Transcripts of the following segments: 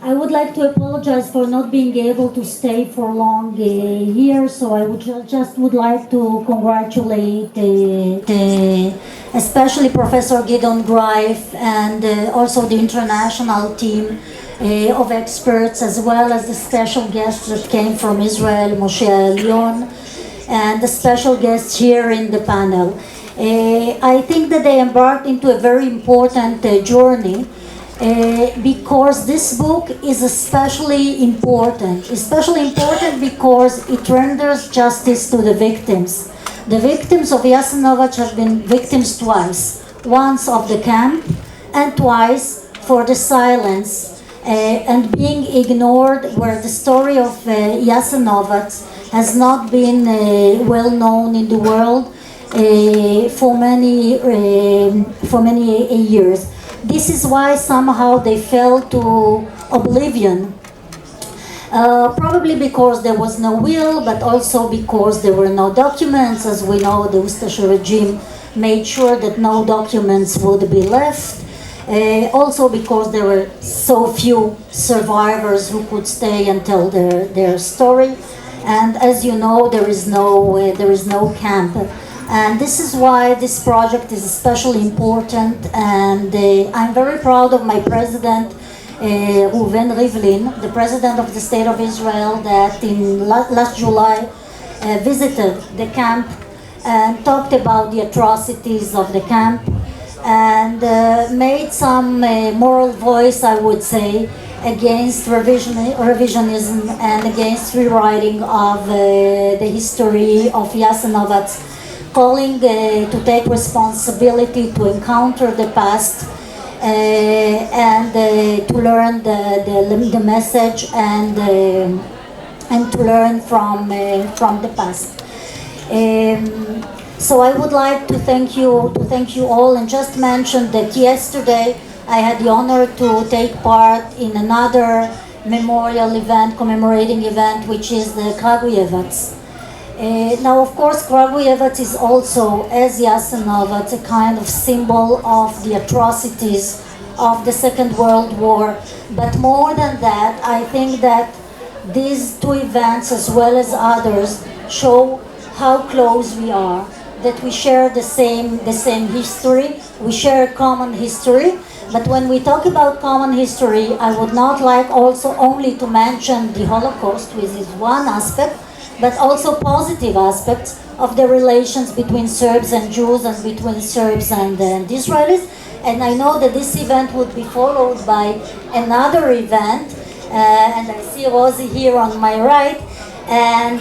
I would like to apologize for not being able to stay for long here, so I would just would like to congratulate especially Professor Gideon Greif and also the international team of experts, as well as the special guests that came from Israel, Moshe Elyon, and the special guests here in the panel. I think that they embarked into a very important journey because this book is especially important because it renders justice to the victims. The victims of Jasenovac have been victims twice, once of the camp and twice for the silence and being ignored, where the story of Jasenovac has not been well known in the world for many years. This is why somehow they fell to oblivion. Probably because there was no will, but also because there were no documents. As we know, the Ustashi regime made sure that no documents would be left. Also because there were so few survivors who could stay and tell their story. And as you know, there is no camp. And this is why this project is especially important, and I'm very proud of my president, Reuven Rivlin, the president of the State of Israel, that in last July visited the camp and talked about the atrocities of the camp and made some moral voice, I would say, against revisionism and against rewriting of the history of Jasenovac, calling to take responsibility, to encounter the past and to learn the message and to learn from the past. So I would like to thank you all, and just mention that yesterday I had the honor to take part in another memorial event, commemorating event, which is the GRAJFA. Now, of course, GRAJFA is also, as Jasenovac, a kind of symbol of the atrocities of the Second World War. But more than that, I think that these two events, as well as others, show how close we are, that we share the same history, we share a common history. But when we talk about common history, I would not like also only to mention the Holocaust, which is one aspect, but also positive aspects of the relations between Serbs and Jews and between Serbs and Israelis. And I know that this event would be followed by another event, and I see Rosie here on my right, and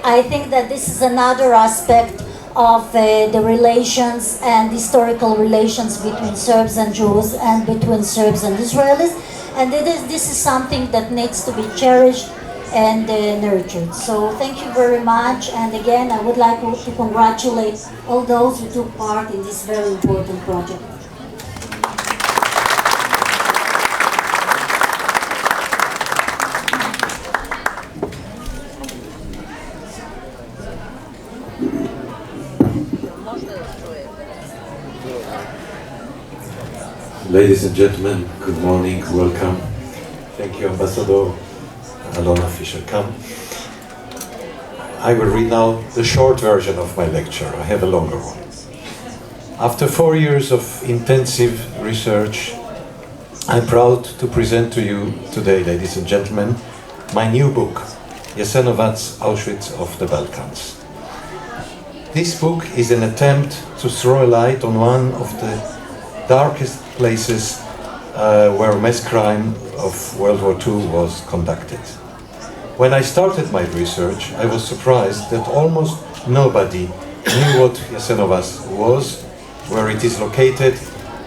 I think that this is another aspect of the relations and historical relations between Serbs and Jews and between Serbs and Israelis. And this is something that needs to be cherished and nurtured. So thank you very much, and again I would like to congratulate all those who took part in this very important project. Ladies and gentlemen, good morning, welcome. Thank you, Ambassador Alona Fischer-Kam. I will read now the short version of my lecture. I have a longer one. After 4 years of intensive research, I'm proud to present to you today, ladies and gentlemen, my new book, Jasenovac's Auschwitz of the Balkans. This book is an attempt to throw a light on one of the darkest places where mass crime of World War II was conducted. When I started my research, I was surprised that almost nobody knew what Jasenovac was, where it is located,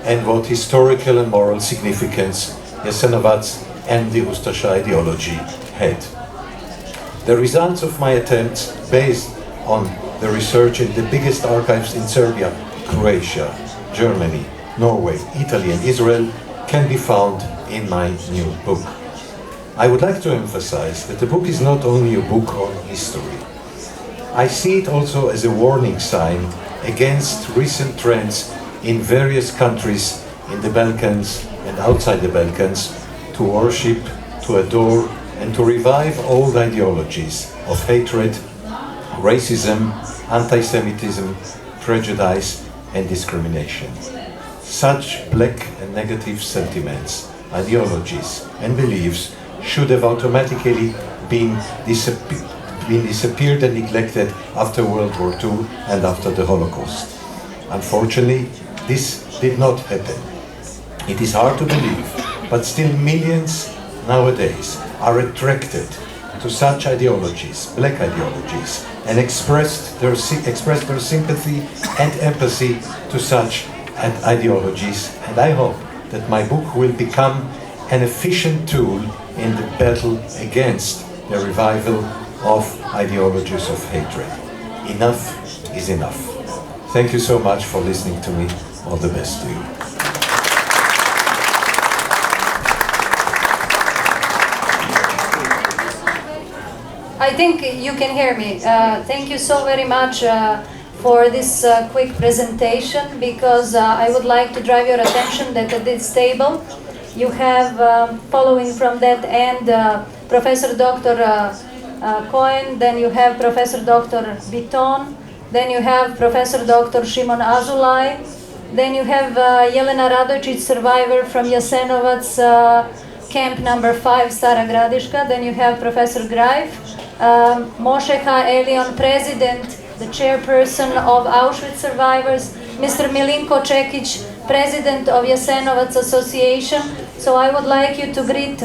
and what historical and moral significance Jasenovac and the Ustashi ideology had. The results of my attempts, based on the research in the biggest archives in Serbia, Croatia, Germany, Norway, Italy and Israel, can be found in my new book. I would like to emphasize that the book is not only a book on history. I see it also as a warning sign against recent trends in various countries in the Balkans and outside the Balkans to worship to adore and to revive old ideologies of hatred, racism, anti-Semitism, prejudice and discrimination. Such black and negative sentiments, ideologies and beliefs should have automatically been disappeared and neglected after World War II and after the Holocaust. Unfortunately, this did not happen. It is hard to believe, but still millions nowadays are attracted to such ideologies, black ideologies, and express their sympathy and empathy to such ideologies. And I hope that my book will become an efficient tool in the battle against the revival of ideologies of hatred. Enough is enough. Thank you so much for listening to me. All the best to you. I think you can hear me. Thank you so very much for this quick presentation, because I would like to drive your attention that at this table you have, following from that end, Professor Dr. Cohen, then you have Professor Dr. Biton, then you have Professor Dr. Shimon Azulaj, then you have Jelena Radojic, survivor from Jasenovac, camp number 5, Stara Gradiška, then you have Professor GRAJFA, Mosheha Elion, president, the chairperson of Aušvic survivors, Mr. Milinko Čekić, president of Jasenovac Association. So I would like you to greet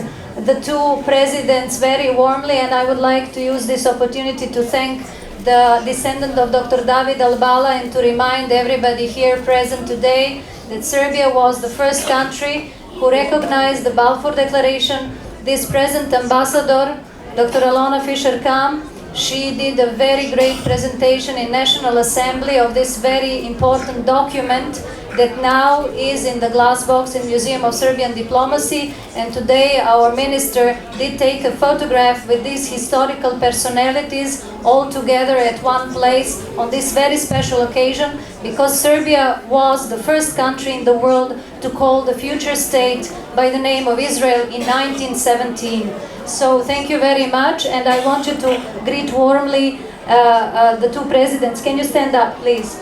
the two presidents very warmly, and I would like to use this opportunity to thank the descendant of Dr. David Albala and to remind everybody here present today that Serbia was the first country who recognized the Balfour Declaration. This present ambassador, Dr. Alona Fischer-Kam, she did a very great presentation in National Assembly of this very important document that now is in the glass box in Museum of Serbian Diplomacy. And today our minister did take a photograph with these historical personalities all together at one place on this very special occasion, because Serbia was the first country in the world to call the future state by the name of Israel in 1917. So thank you very much, and I want you to greet warmly the two presidents. Can you stand up, please?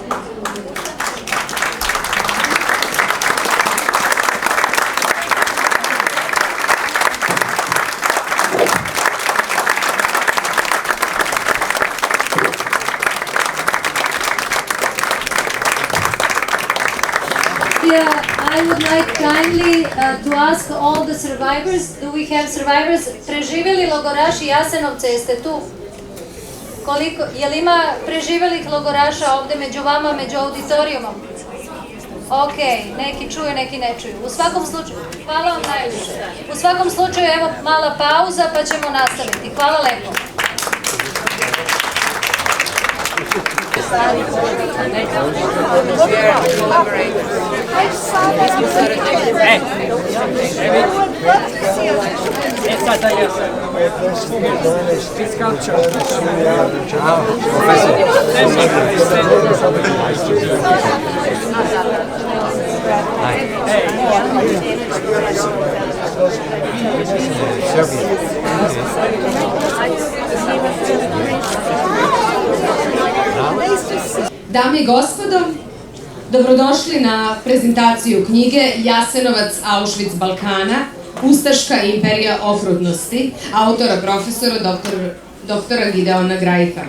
I would like kindly to ask all the survivors, do we have survivors? Preživjeli logoraši Jasenovca, jeste tu? Koliko, je li ima preživjelih logoraša ovdje među vama, među auditorijumom? Ok, neki čuju, neki ne čuju. U svakom slučaju, hvala vam najviše. U svakom slučaju, evo mala pauza pa ćemo nastaviti. Hvala lepo. Dame i gospodo, dobrodošli na prezentaciju knjige Jasenovac, Aušvic, Balkana, Ustaška imperija okrutnosti, autora profesora doktora Gideona GRAJFA.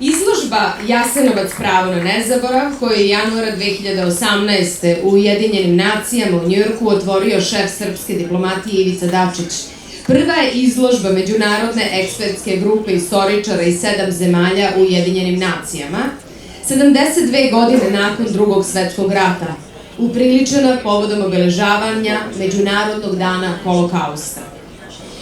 Izložba Jasenovac, pravo na nezaborav, koju je januara 2018. u Ujedinjenim nacijama u Njujorku otvorio šef srpske diplomatije Ivica Dačić. Prva je izložba međunarodne ekspertske grupe istoričara iz 7 zemalja u Ujedinjenim nacijama, 72 godine nakon Drugog svetskog rata, upriličena povodom obeležavanja Međunarodnog dana Holokausta.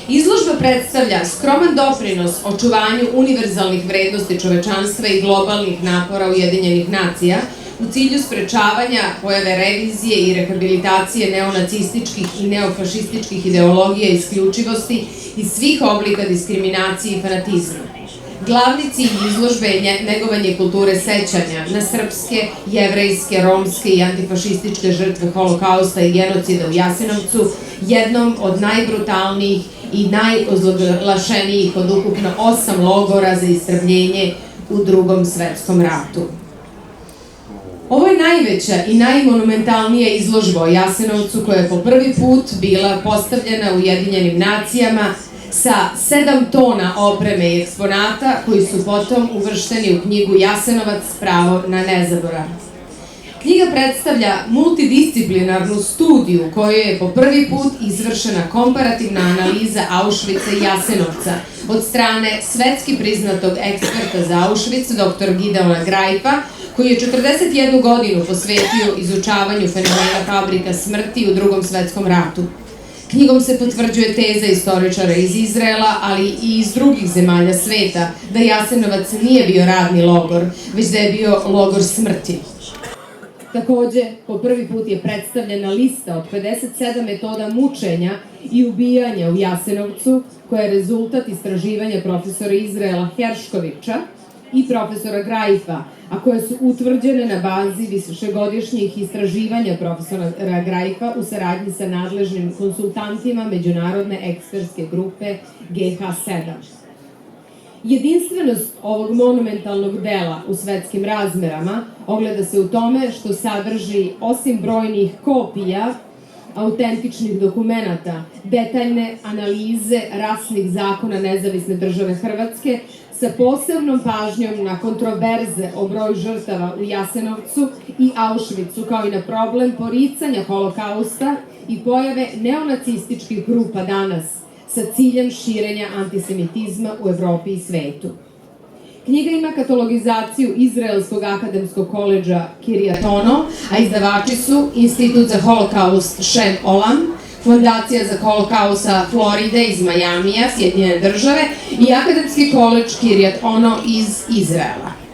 Izložba predstavlja skroman doprinos očuvanju univerzalnih vrednosti čovečanstva i globalnih napora Ujedinjenih nacija u cilju sprečavanja pojave revizije i rehabilitacije neonacističkih i neofašističkih ideologija i isključivosti i svih oblika diskriminacije i fanatizma. Glavni cilj izložbe je negovanje kulture sećanja na srpske, jevrejske, romske i antifašističke žrtve Holokausta i genocida u Jasenovcu, jednom od najbrutalnijih i najozloglašenijih od ukupno 8 logora za istrebljenje u Drugom svetskom ratu. Ovo je najveća i najmonumentalnija izložba o Jasenovcu koja je po prvi put bila postavljena u Ujedinjenim nacijama sa 7 tona opreme i eksponata koji su potom uvršteni u knjigu Jasenovac – pravo na nezaborav. Knjiga predstavlja multidisciplinarnu studiju u kojoj je po prvi put izvršena komparativna analiza Aušvica i Jasenovca od strane svetski priznatog eksperta za Aušvic, dr. Gideona GRAJFA, koji je 41 godinu posvetio izučavanju fenomena fabrika smrti u Drugom svetskom ratu. Knjigom se potvrđuje teza istoričara iz Izraela, ali i iz drugih zemalja sveta, da Jasenovac nije bio radni logor, već da je bio logor smrti. Takođe, po prvi put je predstavljena lista od 57 metoda mučenja i ubijanja u Jasenovcu, koja je rezultat istraživanja profesora Izraela Herškovića i profesora GRAJFA, a koje su utvrđene na bazi višegodišnjih istraživanja profesora GRAJFA u saradnji sa nadležnim konsultantima Međunarodne ekspertske grupe GH7. Jedinstvenost ovog monumentalnog dela u svetskim razmerama ogleda se u tome što sadrži, osim brojnih kopija autentičnih dokumenata, detaljne analize rasnih zakona Nezavisne države Hrvatske sa posebnom pažnjom na kontroverze o broju žrtava u Jasenovcu i Aušvicu, kao i na problem poricanja holokausta i pojave neonacističkih grupa danas sa ciljem širenja antisemitizma u Evropi i svetu. Knjiga ima katalogizaciju Izraelskog akademskog koledža Kiryat Ono, a izdavači su Institut za holokaust Shem Olam, Fondacija za holokausta Floride iz Majamija, Sjedinjene države, i Akademski koledž Kiryat Ono iz Izraela.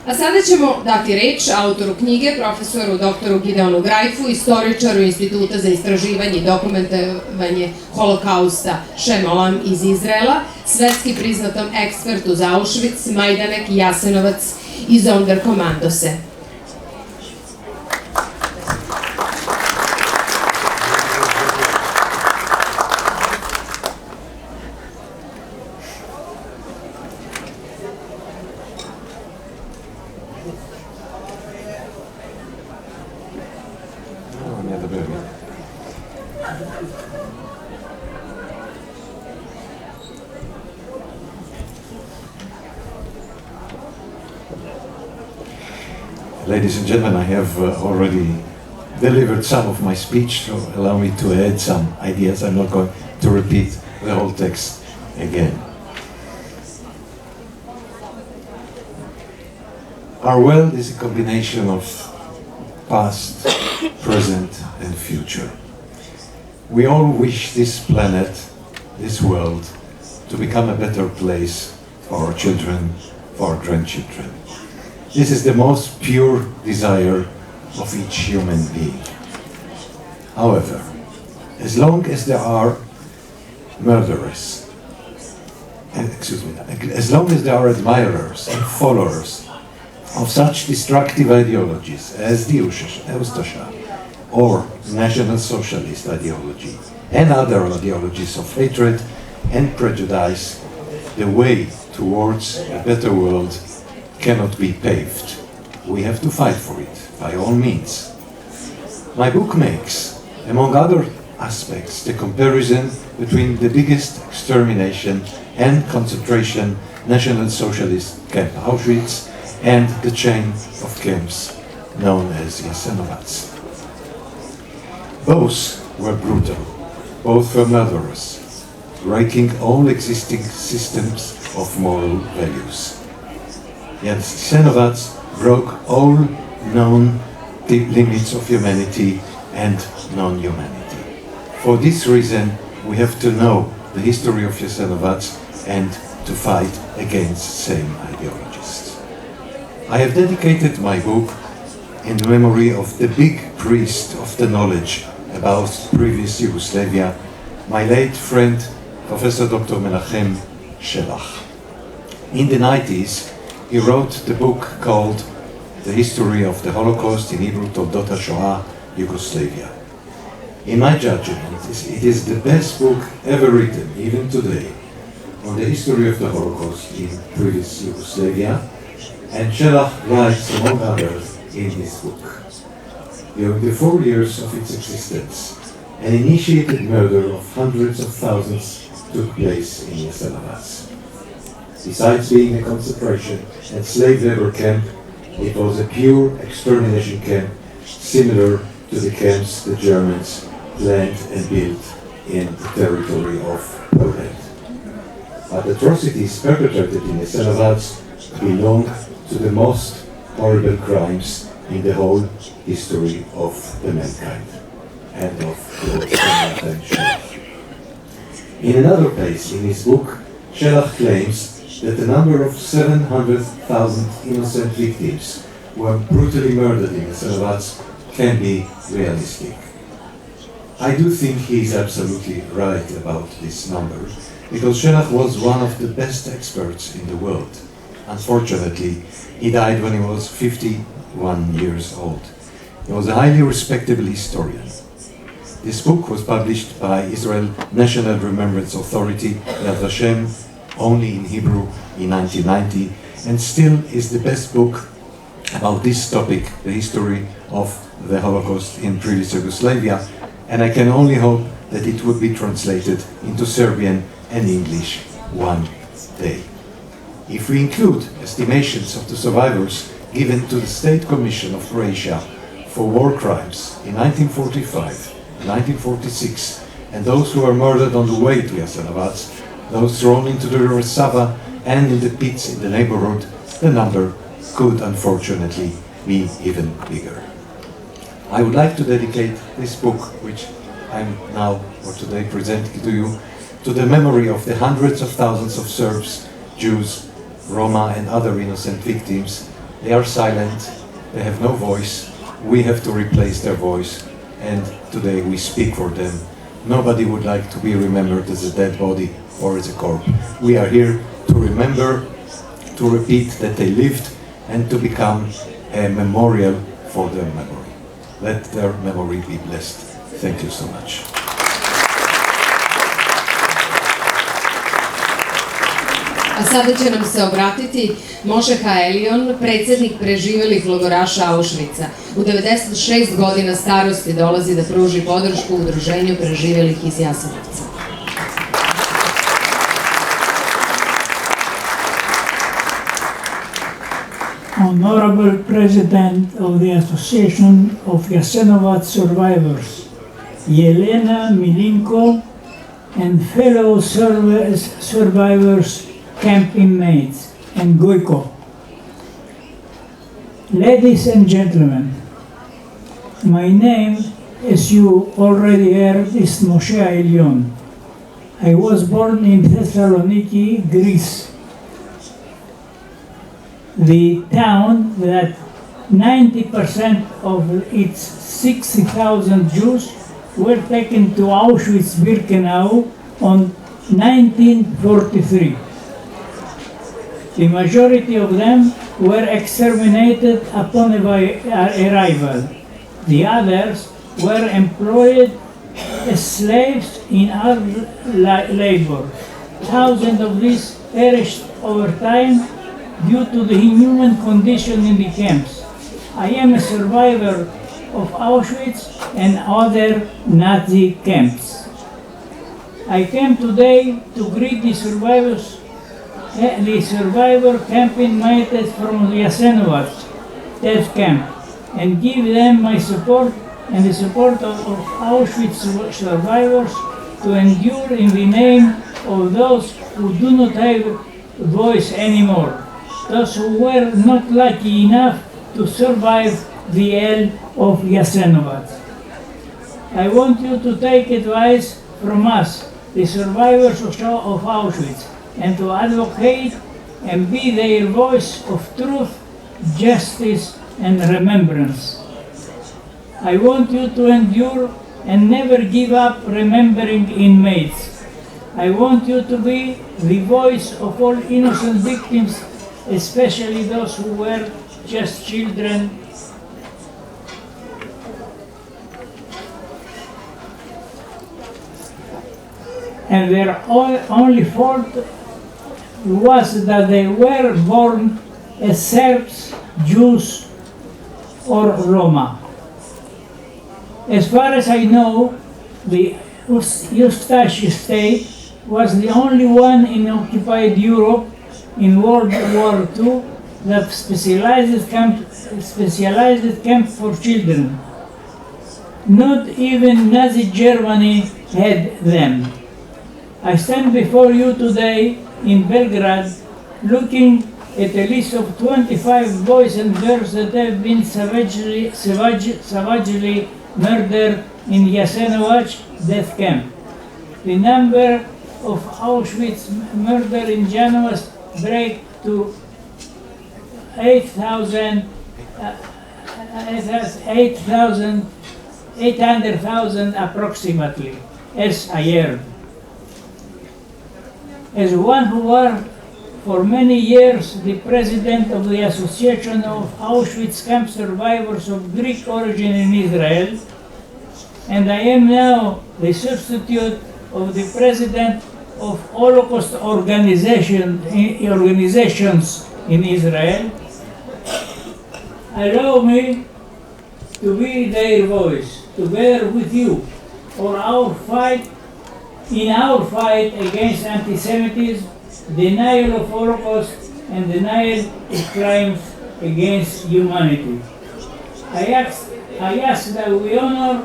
A sada ćemo dati reč autoru knjige, profesoru doktoru Gideonu GRAJFu, istoričaru Instituta za istraživanje i dokumentovanje holokausta Shem Olam iz Izraela, svetski priznatom ekspertu za Aušvic, Majdanek i Jasenovac i Sonderkommandose. Ladies and gentlemen, I have already delivered some of my speech, so allow me to add some ideas. I'm not going to repeat the whole text again. Our world is a combination of past, present, and future. We all wish this planet, this world, to become a better place for our children, for our grandchildren. This is the most pure desire of each human being. However, as long as there are murderers, as long as there are admirers and followers of such destructive ideologies as the Ustasha or National Socialist ideology and other ideologies of hatred and prejudice, the way towards a better world cannot be paved. We have to fight for it, by all means. My book makes, among other aspects, the comparison between the biggest extermination and concentration National Socialist camp Auschwitz and the chain of camps known as Jasenovac. Both were brutal, both were murderers, breaking all existing systems of moral values. Yet Jasenovac broke all known limits of humanity and non-humanity. For this reason, we have to know the history of Jasenovac and to fight against same ideologies. I have dedicated my book in memory of the big priest of the knowledge about previous Yugoslavia, my late friend, Professor Dr. Menachem Shelach. In the 90s, he wrote the book called The History of the Holocaust, in Hebrew, Toldot HaShoah, Yugoslavia. In my judgment, it is the best book ever written, even today, on the history of the Holocaust in previous Yugoslavia, and Shelah writes, among others, in his book. During the 4 years of its existence, an initiated murder of hundreds of thousands took place in Jasenovac. Besides being a concentration and slave labor camp, it was a pure extermination camp, similar to the camps the Germans planned and built in the territory of Poland. But atrocities perpetrated in Jasenovac belong to the most horrible crimes in the whole history of the mankind and of Shelah. In another place in his book, Shelah claims that the number of 700,000 innocent victims who were brutally murdered in Jasenovac can be realistic. I do think he is absolutely right about this number, because Shelah was one of the best experts in the world. Unfortunately, he died when he was 51 years old. He was a highly respectable historian. This book was published by Israel National Remembrance Authority, Yad Vashem, only in Hebrew in 1990, and still is the best book about this topic, the history of the Holocaust in previous Yugoslavia, and I can only hope that it would be translated into Serbian and English one day. If we include estimations of the survivors given to the State Commission of Croatia for war crimes in 1945, 1946, and those who were murdered on the way to Jasenovac, those thrown into the river Sava and in the pits in the neighborhood, the number could unfortunately be even bigger. I would like to dedicate this book, which I'm now or today presenting to you, to the memory of the hundreds of thousands of Serbs, Jews, Roma and other innocent victims. They are silent, they have no voice, we have to replace their voice, and today we speak for them. Nobody would like to be remembered as a dead body or as a corpse. We are here to remember, to repeat that they lived, and to become a memorial for their memory. Let their memory be blessed. Thank you so much. A sada će nam se obratiti Moše Haelion, predsjednik preživelih logoraša Aušvica. U 96 godina starosti dolazi da pruži podršku udruženju preživelih iz Jasenovca. Honorable President of the Association of Jasenovac Survivors, Jelena Milinko, and fellow survivors, camp inmates, and Gojko. Ladies and gentlemen, my name, as you already heard, is Moshe Haelion. I was born in Thessaloniki, Greece, the town that 90% of its 60,000 Jews were taken to Auschwitz-Birkenau on 1943. The majority of them were exterminated upon arrival. The others were employed as slaves in hard labor. Thousands of these perished over time due to the inhuman condition in the camps. I am a survivor of Auschwitz and other Nazi camps. I came today to greet the survivor camp inmates from Jasenovac death camp and give them my support and the support of Auschwitz survivors to endure in the name of those who do not have a voice anymore, those who were not lucky enough to survive the hell of Jasenovac. I want you to take advice from us, the survivors of Auschwitz, and to advocate and be their voice of truth, justice, and remembrance. I want you to endure and never give up remembering inmates. I want you to be the voice of all innocent victims, especially those who were just children. and their only fault was that they were born as Serbs, Jews, or Roma. As far as I know, the Ustashi state was the only one in occupied Europe in World War II that specialized camp for children. Not even Nazi Germany had them. I stand before you today in Belgrade looking at a list of 25 boys and girls that have been savagely murdered in Jasenovac death camp. The number of Auschwitz murder in Genoa break to 800,000 approximately, as I heard. As one who was for many years the president of the Association of Auschwitz Camp Survivors of Greek origin in Israel, and I am now the substitute of the president of Holocaust organizations in Israel, allow me to be their voice, together with you, in our fight against anti-Semitism, denial of Holocaust, and denial of crimes against humanity. I ask that we honor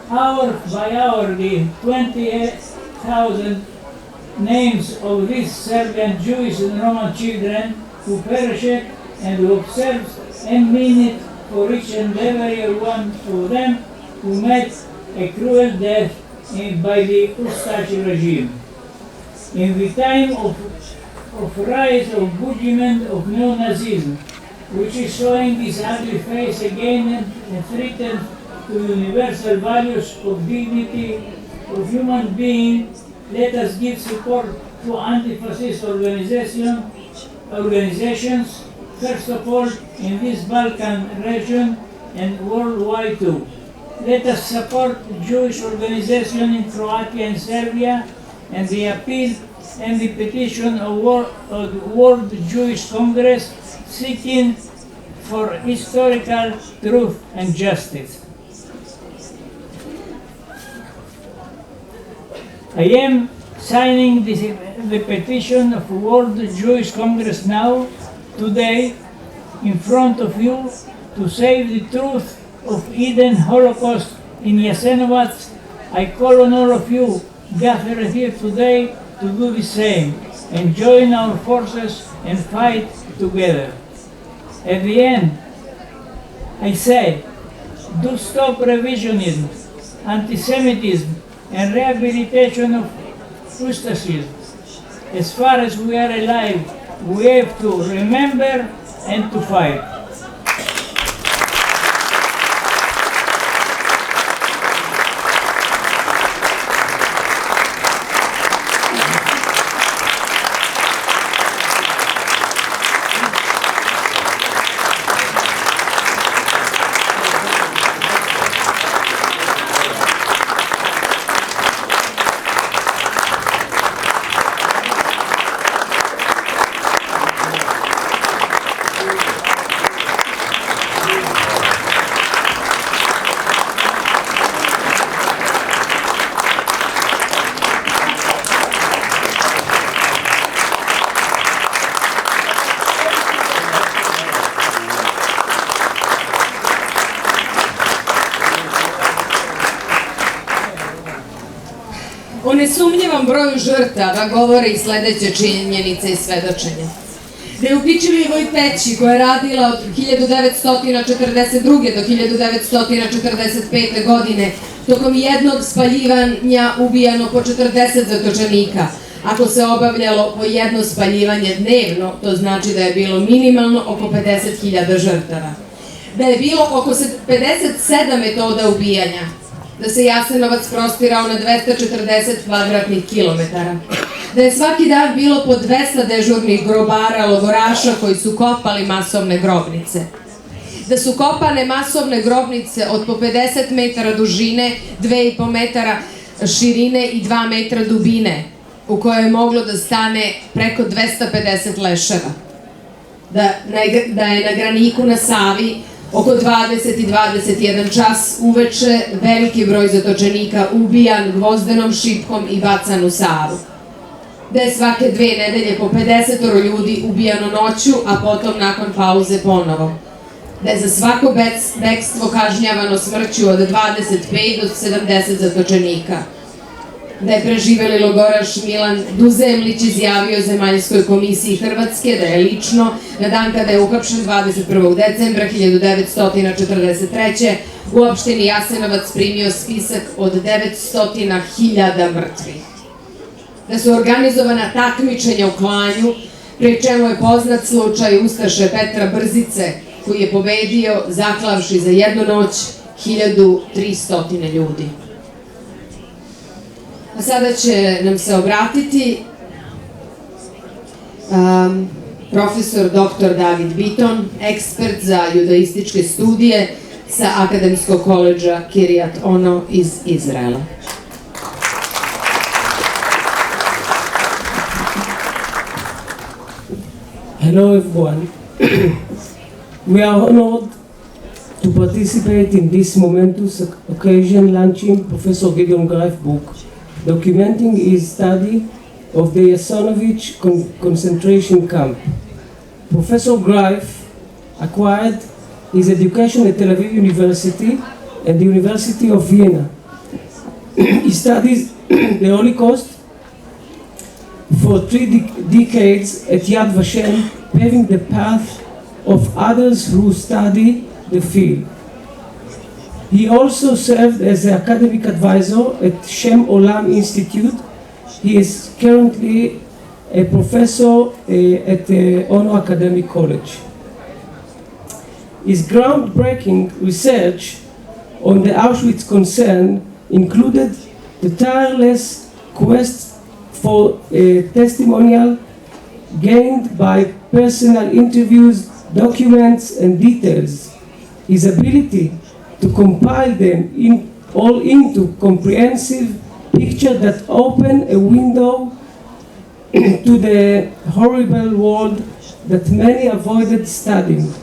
hour by hour the 20,000 names of these Serbian, Jewish, and Roman children who perished and who observed a minute for each and every one of them who met a cruel death by the Ustashi regime. In the time of rise of boogeyman of neo-Nazism, which is showing its ugly face again and threatens to universal values of dignity of human being, let us give support to anti-fascist organizations, first of all in this Balkan region and worldwide too. Let us support Jewish organizations in Croatia and Serbia and the appeal and the petition of the World Jewish Congress seeking for historical truth and justice. I am signing the petition of World Jewish Congress now, today, in front of you, to save the truth of Eden Holocaust in Jasenovac. I call on all of you gathered here today to do the same and join our forces and fight together. At the end, I say, do stop revisionism, anti-Semitism, and rehabilitation of Ustasism. As far as we are alive, we have to remember and to fight. O nesumnjivom broju žrtava govore i sledeće činjenice i svedočenja. Da je u Pičevljevoj peći, koja je radila od 1942. do 1945. godine, tokom jednog spaljivanja ubijano po 40 zatočenika. Ako se obavljalo po jedno spaljivanje dnevno, to znači da je bilo minimalno oko 50.000 žrtava. Da je bilo oko 57 metoda ubijanja. Da se Jasenovac prostirao na 240 kvadratnih kilometara. Da je svaki dan bilo po 200 dežurnih grobara, logoraša koji su kopali masovne grobnice. Da su kopane masovne grobnice od po 50 metara dužine, 2,5 metara širine i 2 metra dubine, u kojoj je moglo da stane preko 250 leševa. Da je na Graniku na Savi oko 20 i 21 čas uveče veliki broj zatočenika ubijan gvozdenom šipkom i bacan u Savu. Da je svake 2 nedelje po 50 ljudi ubijano noću, a potom nakon pauze ponovo. Da je za svako bekstvo kažnjavano smrću od 25 do 70 zatočenika. Da je preživeli logoraš Milan Duzemlić izjavio Zemaljskoj komisiji Hrvatske da je lično, na dan kada je uhapšen 21. decembra 1943. u opštini Jasenovac primio spisak od 900.000 mrtvih. Da su organizovana takmičenja u klanju, pri čemu je poznat slučaj ustaše Petra Brzice, koji je pobedio zaklavši za jednu noć 1300 ljudi. A sada će nam se obratiti profesor dr. David Biton, ekspert za judaističke studije sa Akademskog koledža Kiryat Ono iz Izraela. Hello everyone. We are honored to participate in this momentous occasion launching Professor Gideon Greif's book, documenting his study of the Jasenovac concentration camp. Professor Greif acquired his education at Tel Aviv University and the University of Vienna. He studied the Holocaust for 3 decades at Yad Vashem, paving the path of others who study the field. He also served as an academic advisor at Shem Olam Institute. He is currently a professor at Ono Academic College. His groundbreaking research on the Auschwitz concern included the tireless quest for testimonial gained by personal interviews, documents, and details. His ability to compile them all into comprehensive picture that open a window to the horrible world that many avoided studying.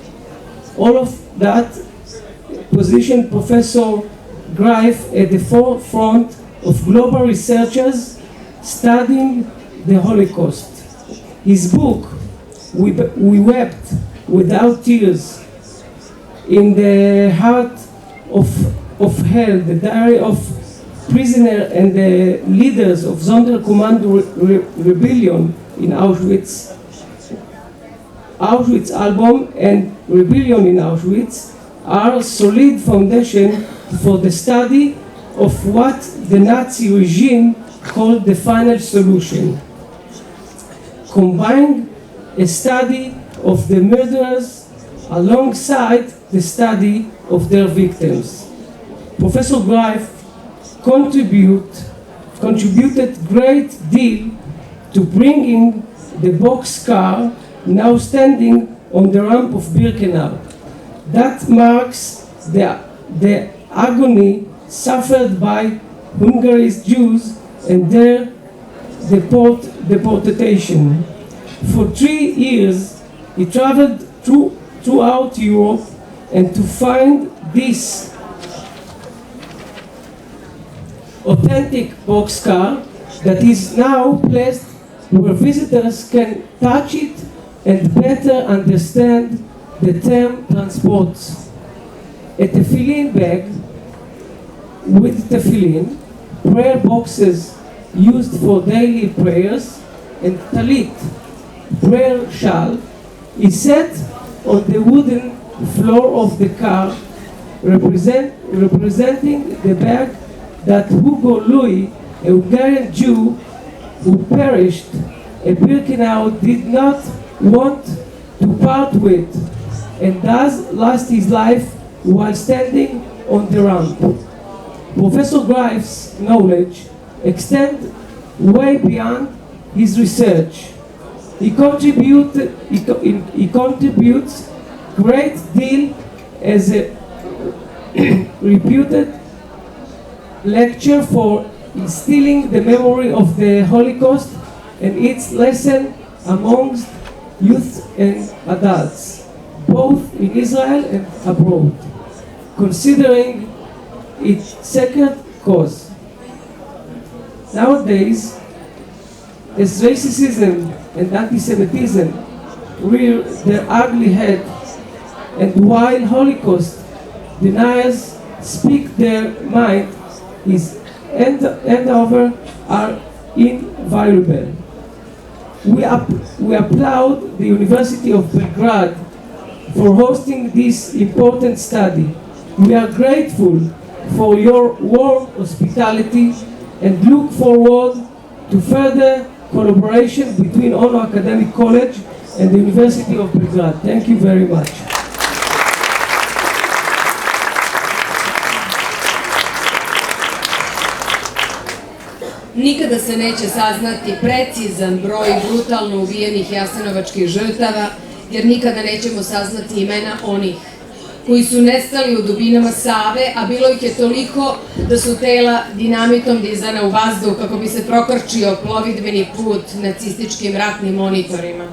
All of that positioned Professor Greif at the forefront of global researchers studying the Holocaust. His book, We Wept Without Tears, In the Heart of Hell, the diary of prisoner and the leaders of Sonderkommando rebellion in Auschwitz, Auschwitz album and Rebellion in Auschwitz are solid foundation for the study of what the Nazi regime called the final solution. Combine a study of the murderers alongside the study of their victims. Professor Greif contributed great deal to bringing the boxcar now standing on the ramp of Birkenau. That marks the agony suffered by Hungary's Jews and their deportation. For 3 years, he traveled throughout Europe, and to find this authentic boxcar that is now placed where visitors can touch it and better understand the term transports. A tefillin bag with tefillin, prayer boxes used for daily prayers, and talit, prayer shawl, is set on the wooden floor of the car, representing the bag that Hugo Louis, a Hungarian Jew who perished at Birkenau, did not want to part with, and thus lost his life while standing on the ramp. Professor Greif's knowledge extends way beyond his research. He contributes great deal as a reputed lecturer for instilling the memory of the Holocaust and its lesson amongst youth and adults, both in Israel and abroad, considering its sacred cause. Nowadays, as racism and anti-Semitism rear their ugly head, and while Holocaust deniers speak their mind, his handover are invaluable. We applaud the University of Belgrade for hosting this important study. We are grateful for your warm hospitality and look forward to further collaboration between Ono Academic College and the University of Belgrade. Thank you very much. Nikada se neće saznati precizan broj brutalno ubijenih jasenovačkih žrtava, jer nikada nećemo saznati imena onih koji su nestali u dubinama Save, a bilo ih je toliko da su tela dinamitom dizana u vazduh kako bi se prokrčio plovidbeni put nacističkim ratnim monitorima,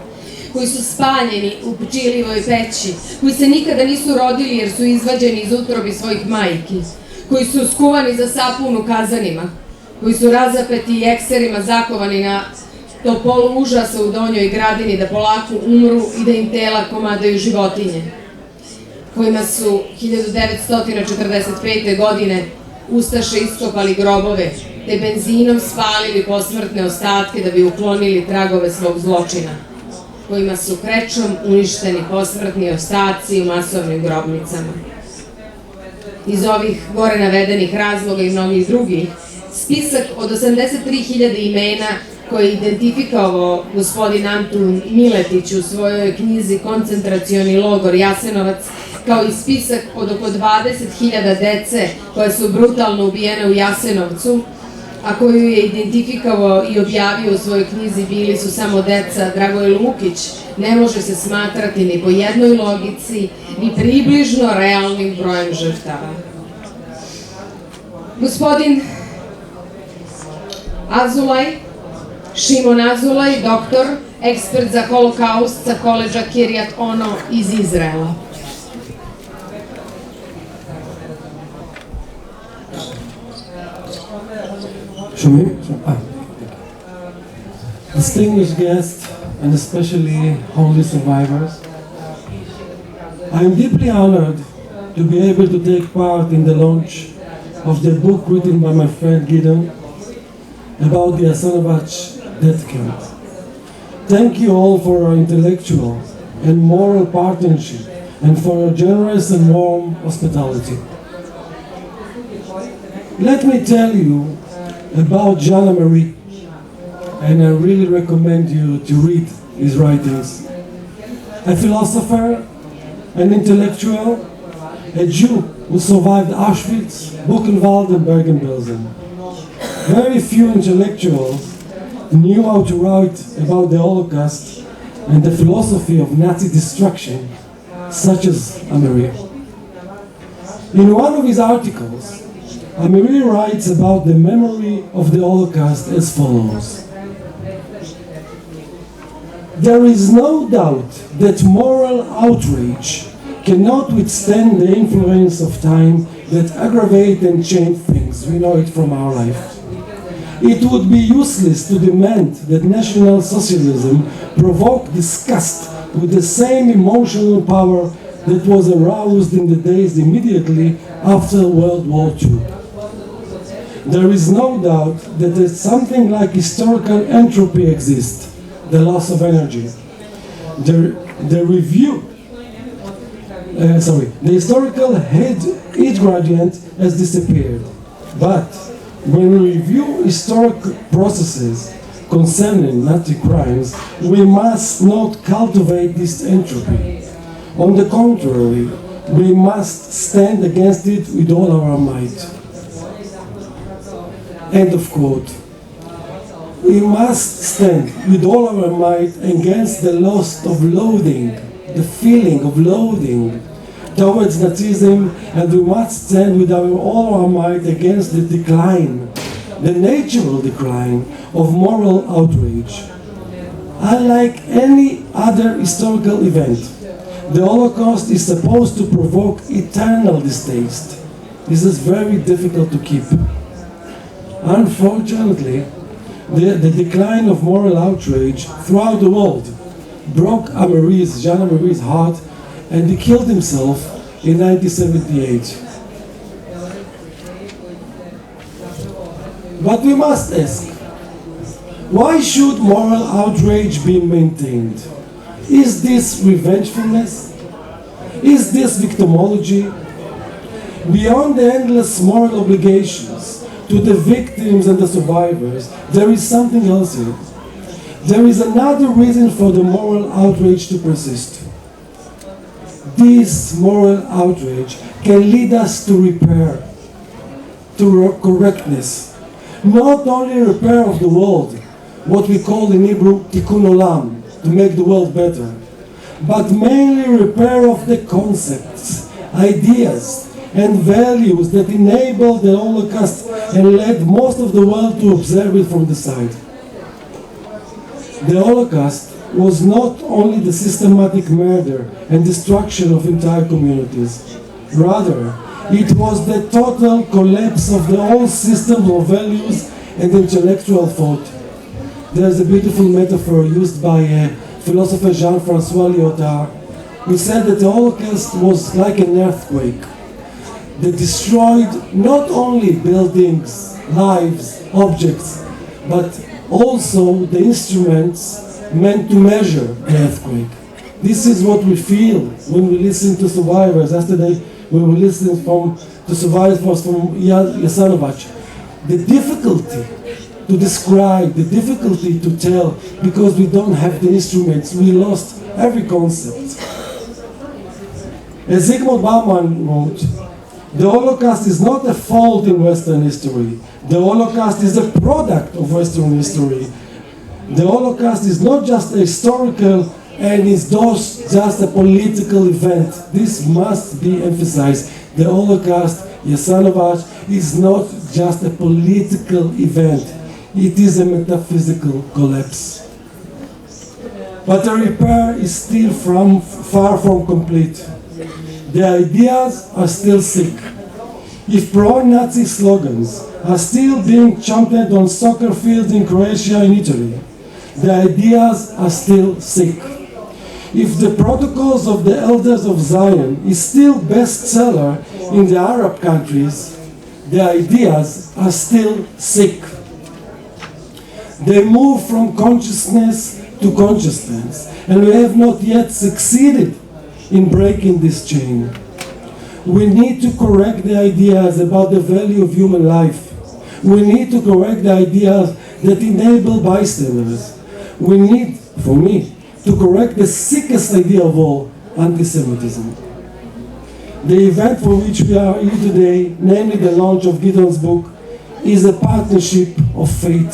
koji su spaljeni u Pčilivoj peći, koji se nikada nisu rodili jer su izvađeni iz utrobi svojih majki, koji su skuvani za sapun u kazanima, koji su razapeti ekserima zakovani na topolu užasa u Donjoj Gradini da polako umru i da im tela komadaju životinje, kojima su 1945. godine ustaše iskopali grobove te benzinom spalili posmrtne ostatke da bi uklonili tragove svog zločina, kojima su krečom uništeni posmrtni ostaci u masovnim grobnicama. Iz ovih gore navedenih razloga i mnogih drugih, spisak od 83.000 imena koje je identifikovao gospodin Antun Miletić u svojoj knjizi Koncentracioni logor Jasenovac, kao i spisak od oko 20.000 dece koje su brutalno ubijene u Jasenovcu, a koju je identifikovao i objavio u svojoj knjizi Bili su samo deca Dragoje Lukić, ne može se smatrati ni po jednoj logici, ni približno realnim brojem žrtava. Gospodin Azulaj, Šimon Azulaj, doktor, ekspert za holokaust sa koledža Kiryat Ono iz Izraela. Distinguished guests, and especially holy survivors, I am deeply honored to be able to take part in the launch of the book written by my friend Gideon about the Jasenovac death camp. Thank you all for your intellectual and moral partnership and for your generous and warm hospitality. Let me tell you about Jean Marie, and I really recommend you to read his writings. A philosopher, an intellectual, a Jew who survived Auschwitz, Buchenwald and Bergen-Belsen. Very few intellectuals knew how to write about the Holocaust and the philosophy of Nazi destruction, such as Amiri. In one of his articles, Amiri writes about the memory of the Holocaust as follows. There is no doubt that moral outrage cannot withstand the influence of time that aggravate and change things. We know it from our life. It would be useless to demand that National Socialism provoke disgust with the same emotional power that was aroused in the days immediately after World War II. There is no doubt that something like historical entropy exists, the loss of energy. The historical heat gradient has disappeared, but when we review historic processes concerning Nazi crimes, we must not cultivate this entropy. On the contrary, we must stand against it with all our might. End of quote. We must stand with all our might against the loss of loathing, the feeling of loathing towards Nazism, and we must stand with all our might against the decline the natural decline of moral outrage. Unlike any other historical event, the Holocaust is supposed to provoke eternal distaste. This is very difficult to keep. Unfortunately, the decline of moral outrage throughout the world broke Jean Amarie's heart, and he killed himself in 1978. But we must ask, why should moral outrage be maintained? Is this revengefulness? Is this victimology? Beyond the endless moral obligations to the victims and the survivors, there is something else here. There is another reason for the moral outrage to persist. This moral outrage can lead us to repair, to correctness. Not only repair of the world, what we call in Hebrew tikkun olam, to make the world better, but mainly repair of the concepts, ideas, and values that enabled the Holocaust and led most of the world to observe it from the side. The Holocaust was not only the systematic murder and destruction of entire communities. Rather, it was the total collapse of the whole system of values and intellectual thought. There's a beautiful metaphor used by philosopher Jean-François Lyotard, who said that the Holocaust was like an earthquake that destroyed not only buildings, lives, objects, but also the instruments meant to measure the earthquake. This is what we feel when we listen to survivors. Yesterday, when we listened to survivors from Jasenovac. The difficulty to describe, the difficulty to tell, because we don't have the instruments, we lost every concept. As Zygmunt Bauman wrote, the Holocaust is not a fault in Western history. The Holocaust is a product of Western history. The Holocaust is not just a historical and is not just a political event. This must be emphasized. The Holocaust, Jasenovac, is not just a political event. It is a metaphysical collapse. But the repair is still far from complete. The ideas are still sick. If pro-Nazi slogans are still being championed on soccer fields in Croatia and Italy, the ideas are still sick. If the Protocols of the Elders of Zion is still bestseller in the Arab countries, the ideas are still sick. They move from consciousness to consciousness, and we have not yet succeeded in breaking this chain. We need to correct the ideas about the value of human life. We need to correct the ideas that enable bystanders. We need, for me, to correct the sickest idea of all, anti-Semitism. The event for which we are here today, namely the launch of Gideon's book, is a partnership of fate.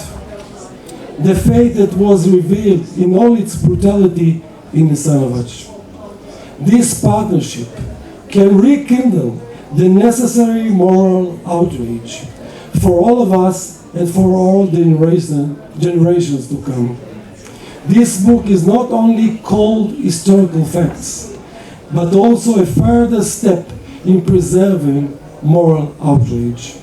The fate that was revealed in all its brutality in Jasenovac. This partnership can rekindle the necessary moral outrage for all of us and for all the generations to come. This book is not only cold historical facts, but also a further step in preserving moral outrage.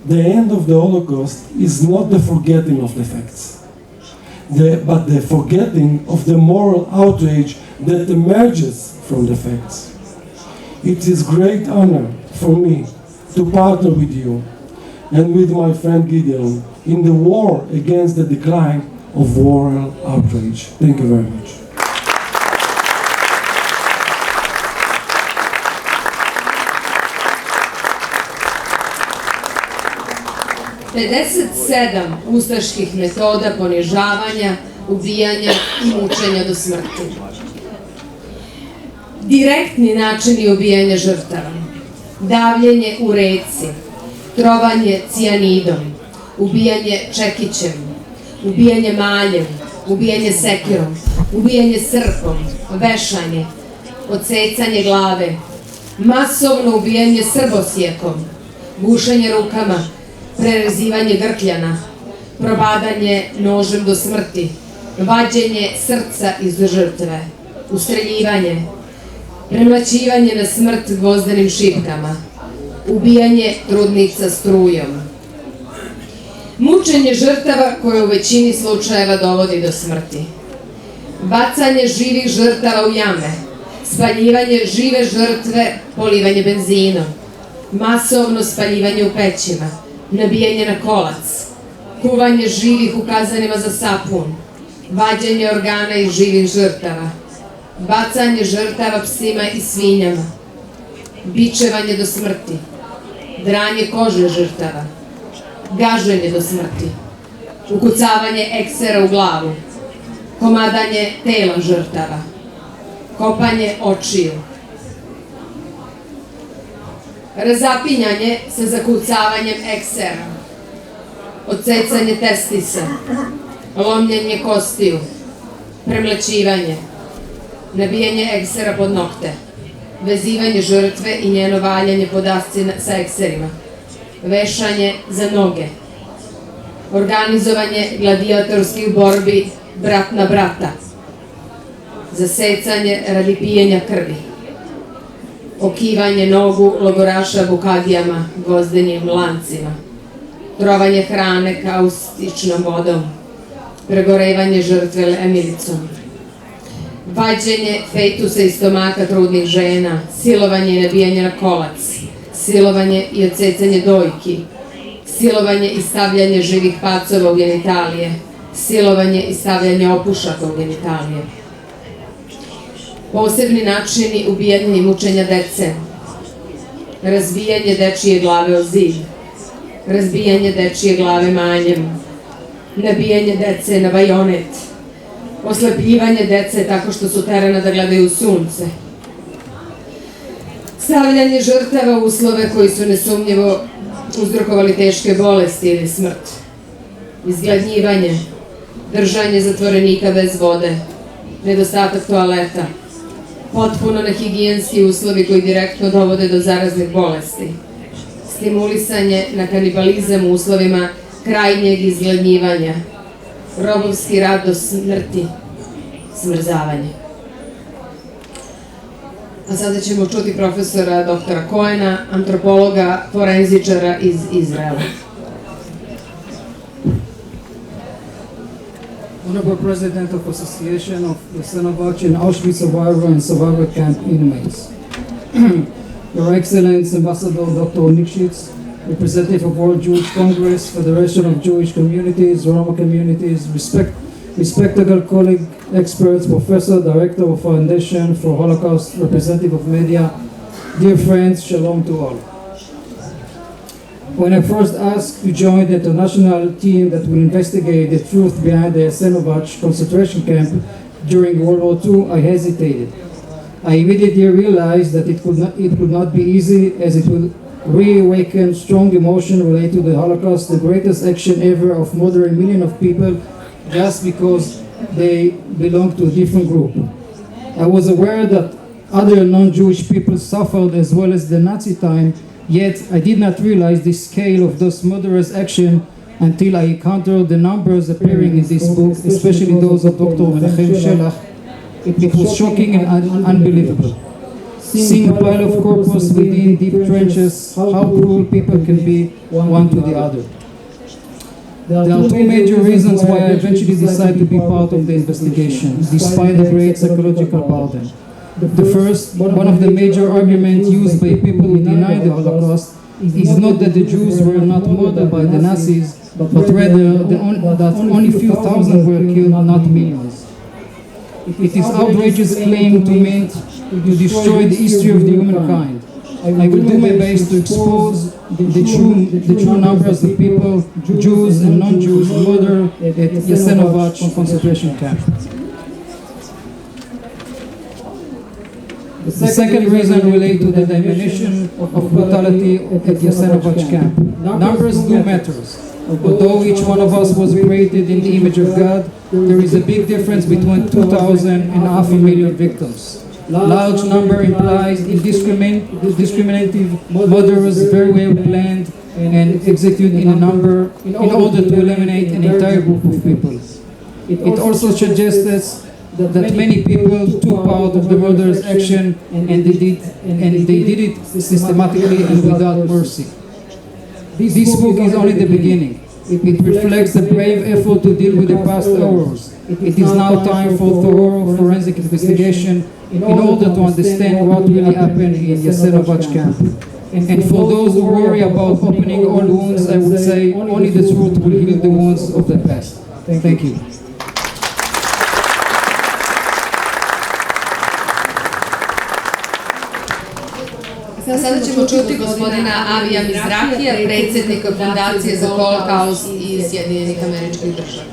The end of the Holocaust is not the forgetting of the facts, but the forgetting of the moral outrage that emerges from the facts. It is great honor for me to partner with you and with my friend Gideon in the war against the decline of moral outrage. Thank you very much. Sedam ustaških metoda ponižavanja, ubijanja i mučenja do smrti. Direktni načini ubijanja žrtava, davljenje u reci, trovanje cijanidom, ubijanje čekićem, ubijanje maljem, ubijanje sekirom, ubijanje srpom, vešanje, odsecanje glave, masovno ubijanje srbosjekom, gušenje rukama, prerezivanje grkljana, probadanje nožem do smrti, vađenje srca iz žrtve, ustreljivanje, premlaćivanje na smrt gvozdenim šipkama, ubijanje trudnica strujom, mučenje žrtava koje u većini slučajeva dovodi do smrti, bacanje živih žrtava u jame, spaljivanje žive žrtve, polivanje benzinom, masovno spaljivanje u pećima, nabijanje na kolac, kuvanje živih u kazanima za sapun, vađenje organa iz živih žrtava, bacanje žrtava psima i svinjama, bičevanje do smrti, dranje kože žrtava, gaženje do smrti, ukucavanje eksera u glavu, komadanje tela žrtava, kopanje očiju, razapinjanje sa zakucavanjem eksera, odsecanje testisa, lomljenje kostiju, premlaćivanje, nabijanje eksera pod nokte, vezivanje žrtve i njeno valjanje po dasci sa ekserima, vešanje za noge, organizovanje gladijatorskih borbi brat na brata, zasecanje radi pijenja krvi, okivanje nogu logoraša bukagijama, gvozdenim lancima, trovanje hrane kaustičnom vodom, pregorevanje žrtve lemilicom, vađenje fetusa iz stomaka trudnih žena, silovanje i nabijanje na kolac, silovanje i odsecanje dojki, silovanje i stavljanje živih pacova u genitalije, silovanje i stavljanje opušaka u genitalije. Posebni načini ubijanja i mučenja dece, razbijanje dečije glave o zid, razbijanje dečije glave manjem, nabijanje dece na bajonet, oslepljivanje dece tako što su terana da gledaju u sunce, stavljanje žrtava u uslove koji su nesumnjivo uzrokovali teške bolesti ili smrt, izgladnjivanje, držanje zatvorenika bez vode, nedostatak toaleta, potpuno nehigijenski uslovi koji direktno dovode do zaraznih bolesti, stimulisanje na kanibalizam u uslovima krajnjeg izgladnjivanja, robovski rad do smrti, smrzavanje. A sada ćemo čuti profesora doktora Cohena, antropologa, forenzičara iz Izraela. Honorable President of Association of Jasenovac and Aušvic survivor and survivor camp inmates. Your Excellency Ambassador Dr. Nikšić, representative of World Jewish Congress, Federation of Jewish Communities, Roma Communities, respectable colleague, experts, professor, director of Foundation for Holocaust, representative of media, dear friends, shalom to all. When I first asked to join the international team that will investigate the truth behind the Jasenovac concentration camp during World War II, I hesitated. I immediately realized that it could not be easy, as it will reawaken strong emotion related to the Holocaust, the greatest action ever of murdering millions of people just because they belong to a different group. I was aware that other non-Jewish people suffered as well as the Nazi time, yet I did not realize the scale of those murderous actions until I encountered the numbers appearing in this book, especially those of Dr. Menachem Shelach. It was shocking and unbelievable. Seeing a pile of corpses within deep trenches, how cruel people can be one to the other. There are two major reasons why I eventually decided to be part of the investigation, despite the great psychological burden. The first, one of the major arguments used by people who deny the Holocaust is not that the Jews were not murdered by the Nazis, but rather that only few thousand were killed, not millions. It is outrageous claim to mean to destroy the history of the humankind. I will do my best to expose the true numbers of people, Jews and non-Jews, murdered at Jasenovac concentration camp. The second reason relates to the diminution of brutality at Jasenovac camp. Numbers do matter. Although each one of us was created in the image of God, there is a big difference between 2,000 and 500,000 victims. Large number implies discriminative murders very well planned and executed in order to eliminate an entire group of people. It also suggests that many people took part of the murderous action and they did it systematically and without mercy. This book is only the beginning. It reflects the brave effort to deal with the past horrors. It is now time for thorough forensic investigation in order to understand what really happened in Jasenovac camp. And for those who worry about opening all wounds, I would say only the truth will heal the wounds of the past. Thank you. Sada ćemo čuti gospodina Avija Mizrahija, predsjednika Fondacije za holokaust iz Sjedinjenih Američkih Država.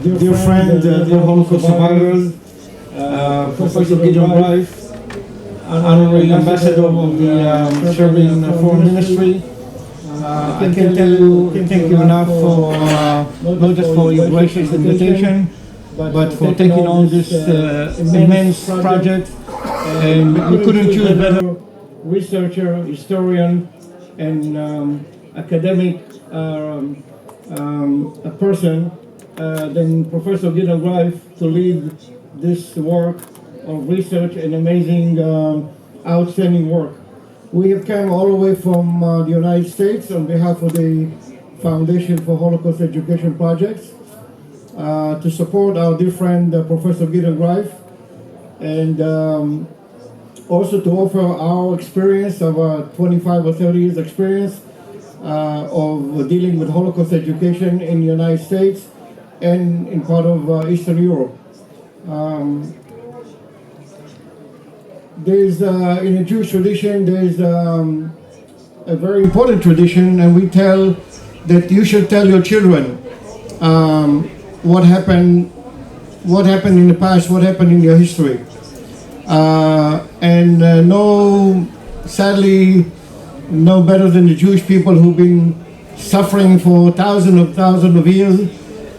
Dear friend, dear Holocaust survivors, Professor Gideon Greif, honorary ambassador of the Serbian Foreign Ministry, I can thank you enough for not just for your gracious invitation, but for taking on this immense project. And we couldn't choose a better researcher, historian, and academic a person than Professor Gideon Greif to lead this work of research and amazing, outstanding work. We have come all the way from the United States on behalf of the Foundation for Holocaust Education Projects to support our dear friend Professor Gideon Greif, and also to offer our experience of 25 or 30 years experience of dealing with Holocaust education in the United States and in part of Eastern Europe. There's in a Jewish tradition, there's a very important tradition, and we tell that you should tell your children what happened in the past, what happened in your history. Sadly, no better than the Jewish people who've been suffering for thousands of years,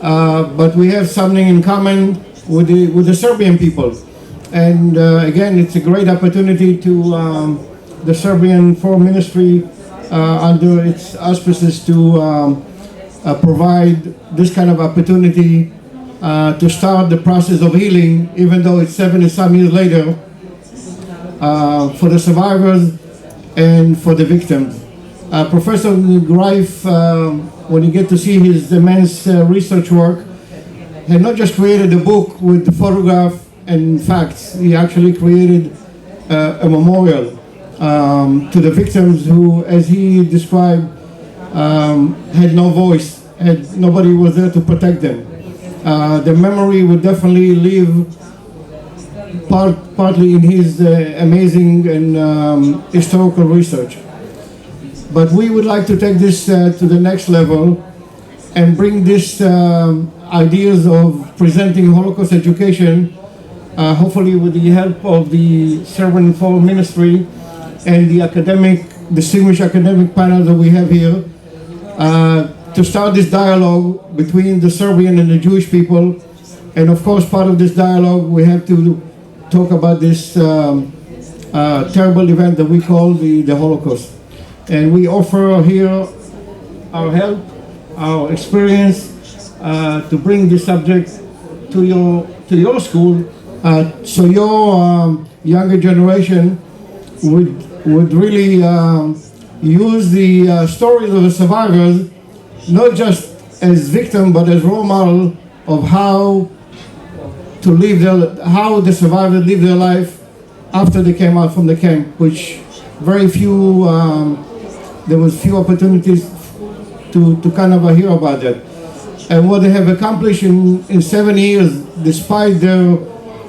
but we have something in common with the Serbian people. And again, it's a great opportunity to the Serbian Foreign Ministry under its auspices to provide this kind of opportunity to start the process of healing, even though it's 70-some years later, for the survivors and for the victims. Professor Greif, when you get to see his immense research work, had not just created a book with the photograph and facts, he actually created a memorial to the victims who, as he described, had no voice, nobody was there to protect them. The memory would definitely live partly in his amazing and historical research. But we would like to take this to the next level and bring this ideas of presenting Holocaust education, hopefully with the help of the Serbian Foreign Ministry and the distinguished academic panel that we have here, to start this dialogue between the Serbian and the Jewish people. And of course, part of this dialogue, we have to talk about this terrible event that we call the Holocaust. And we offer here our help, our experience to bring this subject to your school, so your younger generation would really use the stories of the survivors not just as victim but as role model of how the survivors live their life after they came out from the camp, which very few there was few opportunities to kind of hear about that. And what they have accomplished in 7 years, despite their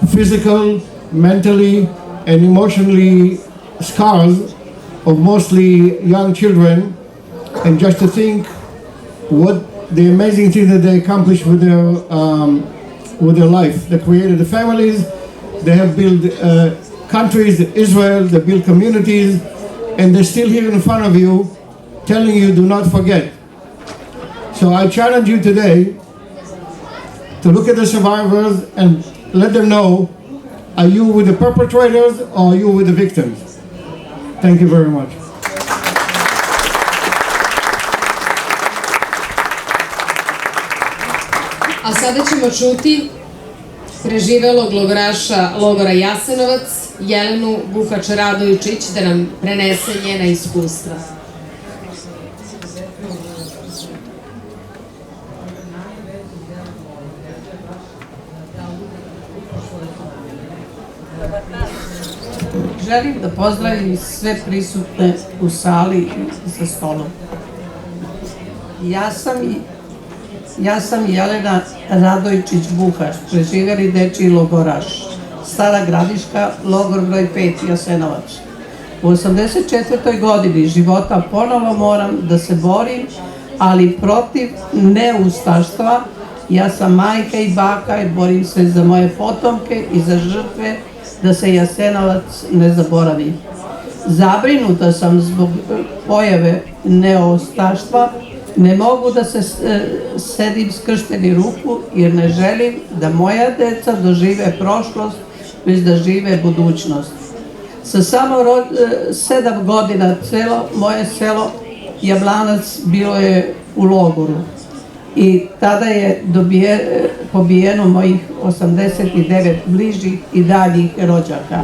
physical, mentally, and emotionally scars of mostly young children, and just to think what the amazing thing that they accomplished with their life. They created the families, they have built countries, Israel, they built communities, and they're still here in front of you, telling you, do not forget. So I challenge you today to look at the survivors and let them know, are you with the perpetrators or are you with the victims? Thank you very much. A sada ćemo čuti preživelog logoraša logora Jasenovac, Jelenu Bukač-Radojčić, da nam prenese njena iskustva. Želim da pozdravim sve prisutne u sali i za stolom. Ja sam Jelena Radojčić-Bukač, preživeli dečiji logoraš, Stara Gradiška, logor broj 5, Jasenovac. U 84. godini života ponovo moram da se borim, ali protiv neustaštva. Ja sam majka i baka i borim se za moje potomke i za žrtve, da se Jasenovac ne zaboravi. Zabrinuta sam zbog pojave neustaštva. Ne mogu da se sedim skršteni ruku jer ne želim da moja deca dožive prošlost, već da žive budućnost. Sa samo 7 godina moje selo Jablanac bilo je u logoru i tada je pobijeno mojih 89 bližih i daljih rođaka.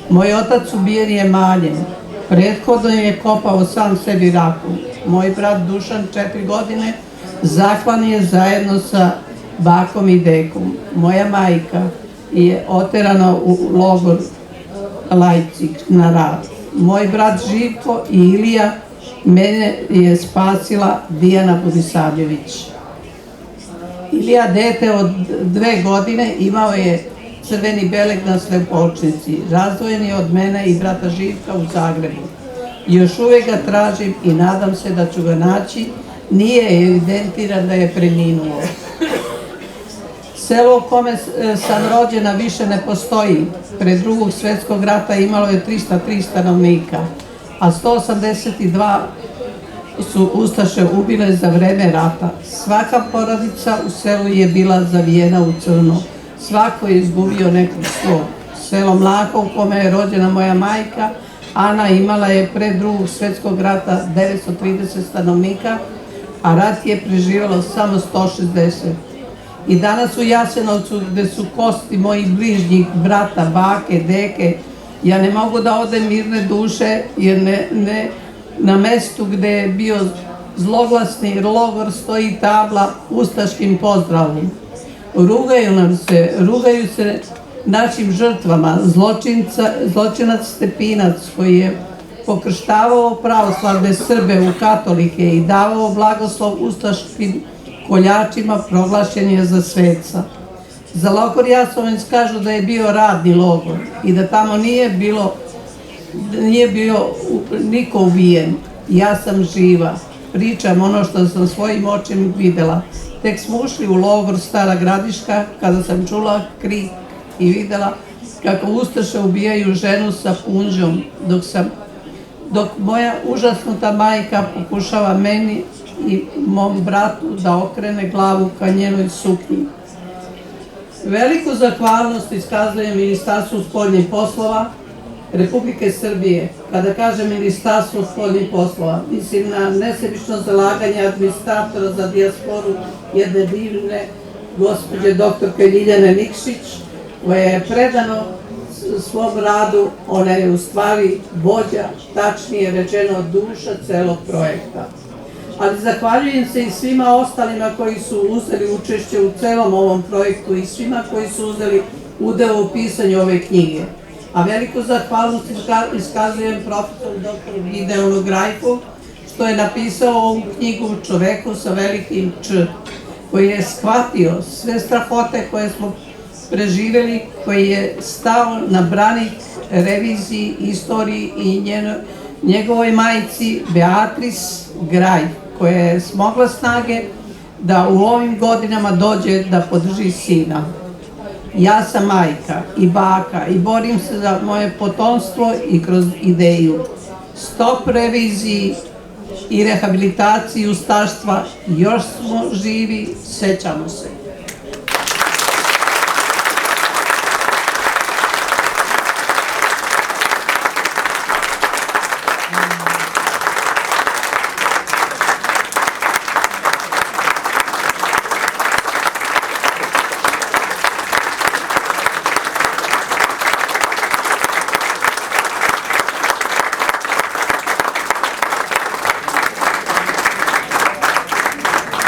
Moj otac ubijen je maljem, prethodno je kopao sam sebi raku. Moj brat Dušan 4 godine zaklan je zajedno sa bakom i dekom. Moja majka je oterana u logor Lajcik na rad. Moj brat Živko i Ilija, mene je spasila Dijana Budisavljević. Ilija, dete od 2 godine, imao je crveni beleg na slepočnici. Razdvojen je od mene i brata Živka u Zagrebu. Još uvijek ga tražim i nadam se da ću ga naći. Nije evidentiran da je preminuo. Selo u kome sam rođena više ne postoji. Pre Drugog svjetskog rata imalo je 303 stanovnika, a 182 su ustaše ubile za vreme rata. Svaka porodica u selu je bila zavijena u crno. Svako je izgubio nekog svog. Selo Mlako u kome je rođena moja majka Ana imala je pre Drugog svjetskog rata 930 stanovnika, a rat je preživjelo samo 160. I danas u Jasenovcu, gde su kosti mojih bližnjih, brata, bake, deke, ja ne mogu da odem mirne duše, jer na mestu gde je bio zloglasni logor stoji tabla ustaškim pozdravom. Rugaju se našim žrtvama, zločinac Stepinac koji je pokrštavao pravoslavne Srbe u katolike i davao blagoslov ustaškim koljačima, proglašen je za sveca. Za logor Jasenovac kažu da je bio radni logor i da tamo nije bio niko ubijen. Ja sam živa, pričam ono što sam svojim očima videla. Tek smo ušli u logor Stara Gradiška kada sam čula krik i videla kako ustaše ubijaju ženu sa punđom, dok moja užasnuta majka pokušava meni i mom bratu da okrene glavu ka njenoj suknji. Veliku zahvalnost iskazujem Ministarstvu spoljnih poslova Republike Srbije. Kada kažem Ministarstvo spoljnih poslova, mislim na nesebično zalaganje administratora za dijasporu jedne divne gospođe doktorke Ljiljane Nikšić, koja je predano svom radu, ona je u stvari vođa, tačnije rečeno duša celog projekta. Ali zahvaljujem se i svima ostalima koji su uzeli učešće u celom ovom projektu i svima koji su uzeli udeo u pisanju ove knjige. A veliku zahvalnost iskazujem profesoru doktoru Gideonu GRAJFu, što je napisao ovu knjigu čoveku sa velikim Č, koji je shvatio sve strahote koje smo preživeli, koji je stao na branik reviziji, istoriji i njegovoj majci Beatrice Grajf, koja je smogla snage da u ovim godinama dođe da podrži sina. Ja sam majka i baka i borim se za moje potomstvo i kroz ideju. Stop reviziji i rehabilitaciji ustaštva, još smo živi, sećamo se.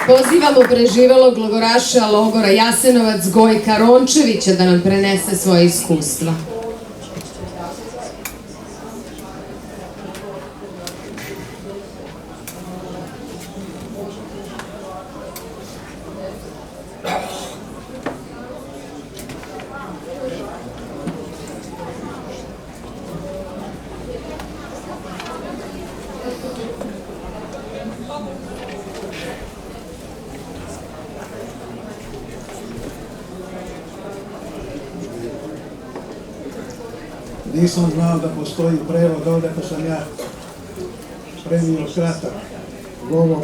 Pozivamo preživelog logoraša logora Jasenovac Gojka Rončevića da nam prenese svoje iskustva. Nisam znao da postoji prevod ovdje, pa sam ja spremio kratak govor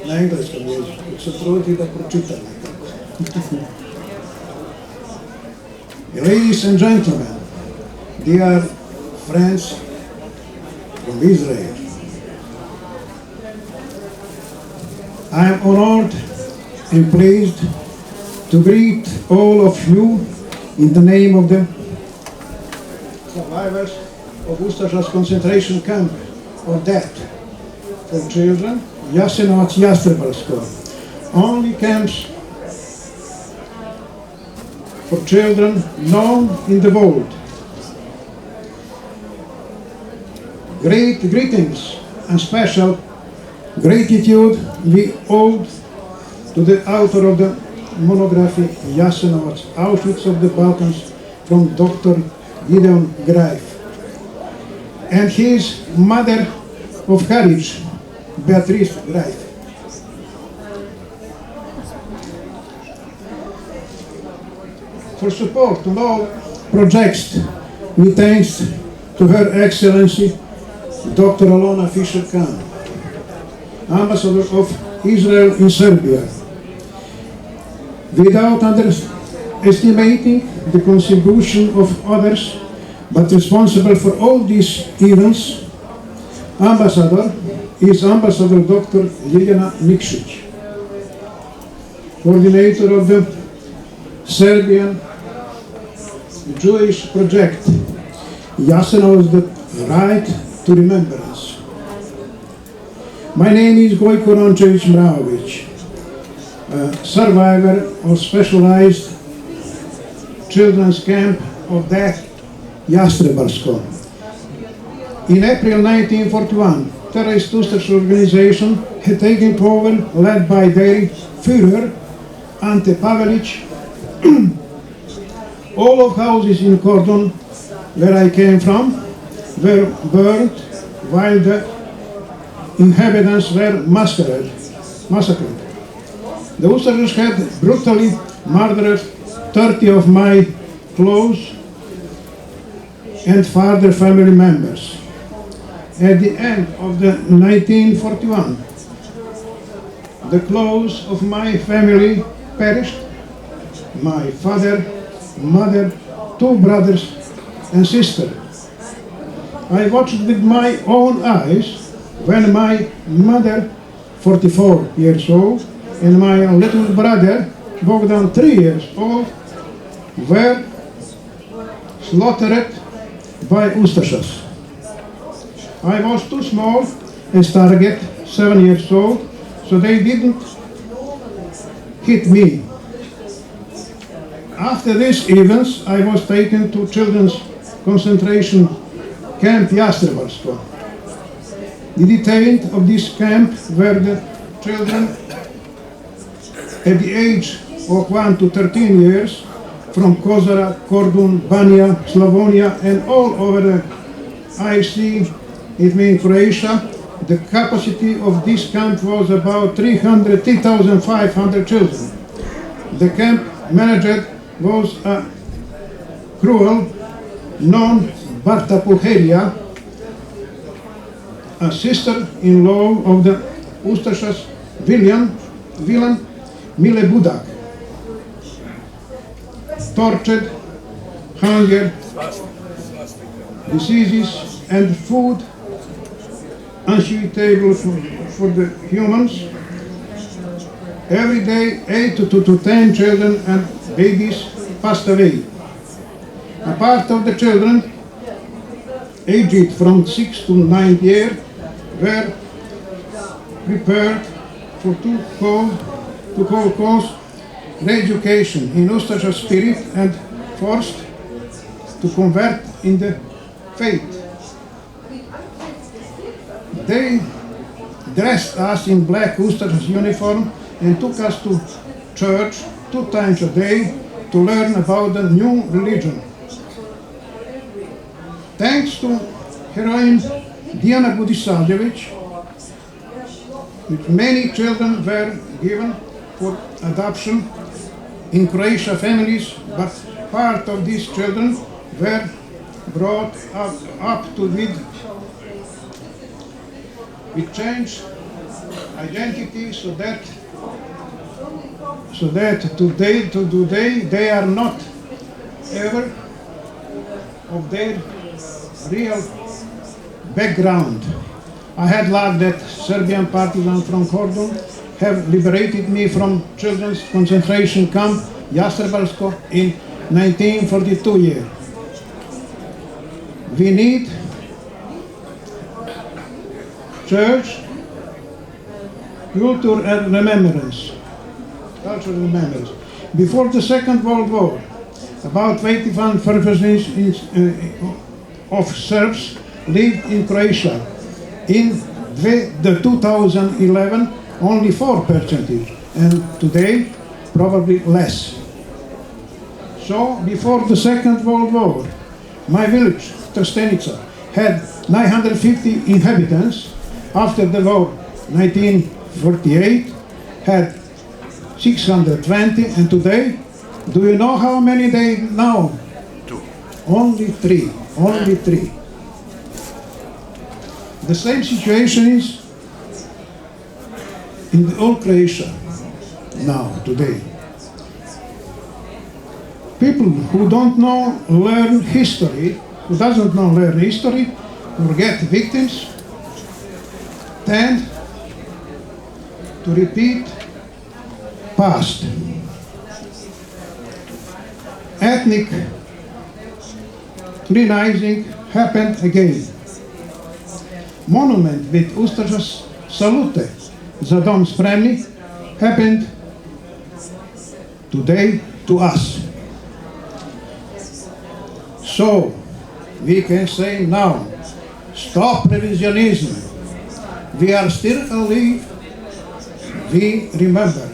na engleskom jeziku. Se trudi da pročitam nekako. Ladies and gentlemen, dear friends from Israel, I am honored and pleased to greet all of you in the name of the survivors of Ustaš's concentration camp or death for children, Jasenovac Jastrebarsko. Only camps for children known in the world. Great greetings and special gratitude we owe to the author of the monography Jasenovac, Aušvic of the Balkans from Dr. Gideona GRAJFA, and his mother of courage, Beatrice GRAJFA. For support on all projects, we thanks to Her Excellency Dr. Alona Fischer-Khan, Ambassador of Israel in Serbia. Without underestimating the contribution of others, but responsible for all these events, Ambassador is Ambassador Dr. Gideona Nikšić, coordinator of the Serbian Jewish project, Jasenovac, the right to remembrance. My name is Gojko Rončević Mraović, a survivor of specialized children's camp of death Jastrebarsko. In April 1941, terrorist Ustaša organization had taken power led by their Führer, Ante Pavelić. All of houses in Cordon, where I came from, were burned while the inhabitants were massacred. The Ustašas had brutally murdered 30 of my close and further family members. At the end of the 1941, the close of my family perished. My father, mother, 2 brothers and sister. I watched with my own eyes when my mother, 44 years old, and my little brother, Bogdan, 3 years old, were slaughtered by Ustašas. I was too small as target, 7 years old, so they didn't hit me. After these events, I was taken to children's concentration camp Jastrebarsko. The detained of this camp were the children at the age of 1 to 13 years from Kozara, Kordun, Banja, Slavonia, and all over the IC, it means Croatia. The capacity of this camp was about 3,500 children. The camp manager was a cruel, non-Barta Puheria, a sister-in-law of the Ustašas villain Mile Budak. Tortured, hunger, diseases, and food unsuitable for the humans. Every day, 8 to 10 children and babies passed away. A part of the children, aged from 6 to 9 years, were prepared for too cold to cause re-education in Ustaša spirit and forced to convert in the faith. They dressed us in black Ustaša's uniform and took us to church 2 times a day to learn about the new religion. Thanks to heroine Gideona which many children were given for adoption in Croatia families, but part of these children were brought up to with changed identity so that today they are not ever of their real background. I had luck that Serbian partisans from Kordun have liberated me from children's concentration camp Jastrebarsko in 1942 year. We need church, cultural remembrance. Before the Second World War, about 81% of Serbs lived in Croatia. In the 2011, only 4%, and today probably less. So before the Second World War, my village, Trstenica, had 950 inhabitants. After the war, 1948, had 620, and today, do you know how many they now? 2. Only 3. Only 3. The same situation is in all Croatia now, today. People who don't know learn history, who doesn't know learn history, forget victims, tend to repeat past. Ethnic cleansing happened again. Monument with Ustaša's salute za dom spremni happened today to us. So we can say now, stop revisionism. We are still alive, we remember.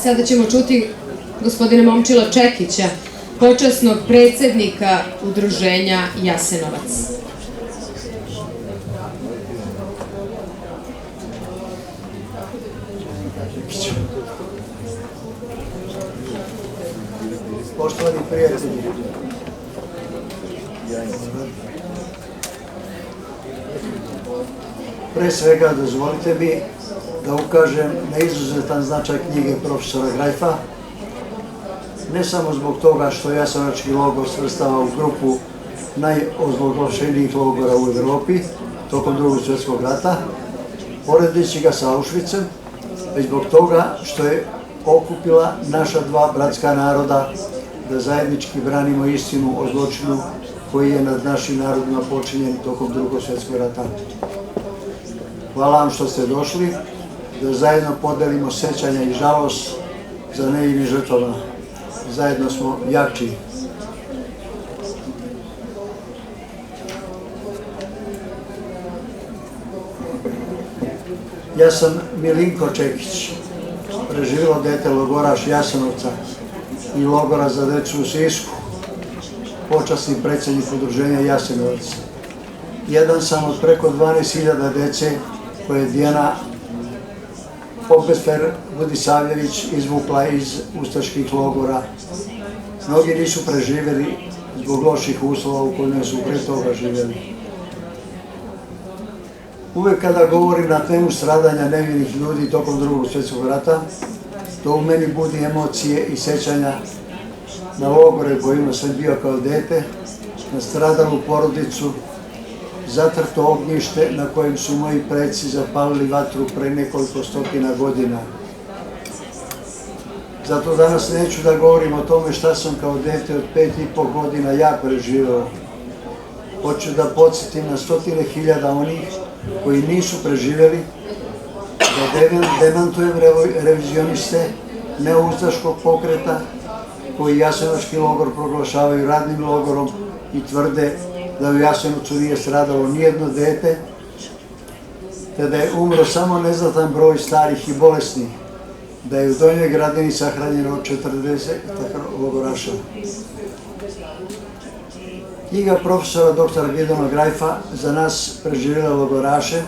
Sada ćemo čuti gospodina Momčila Čekića, počasnog predsjednika udruženja Jasenovac. Poštovani prijatelji, pre svega dozvolite mi da ukažem na izuzetan značaj knjige profesora GRAJFA, ne samo zbog toga što Jasenovački logor svrstava u grupu najozloglašenijih logora u Evropi tokom Drugog svjetskog rata, poredeći ga sa Aušvicem, već zbog toga što je okupila naša dva bratska naroda da zajednički branimo istinu o zločinu koji je nad našim narodima počinjen tokom Drugog svjetskog rata. Hvala vam što ste došli, da zajedno podelimo sećanja i žalost za nevinim žrtvama. Zajedno smo jači. Ja sam Milinko Čekić, preživjelo dete logoraš Jasenovca i logora za decu u Sisku, počasni predsjednik udruženja Jasenovac. Jedan sam od preko 12.000 dece koje je Gideona Vudisavljević izvukla iz ustaških logora. Mnogi nisu preživjeli zbog loših uslova u kojima su pre toga živjeli. Uvek kada govorim na temu stradanja nevinih ljudi tokom Drugog svjetskog rata, to u meni budi emocije i sećanja na logore kojima sam bio kao dete, na stradalu porodicu, zatrto ognjište na kojem su moji preci zapalili vatru pre nekoliko stotina godina. Zato danas neću da govorim o tome šta sam kao dete od 5,5 godina ja preživeo. Hoću da podsjetim na stotine hiljada onih koji nisu preživjeli, da demantujem revizioniste neustaškog pokreta koji Jasenovački logor proglašavaju radnim logorom i tvrde da u Jasenovcu nije stradalo nijedno dete, te da je umro samo neznatan broj starih i bolesnih, da je u Donjoj Gradini sahranjeno 40 logoraša. Knjiga profesora dr. Gideona GRAJFA za nas preživjele logoraše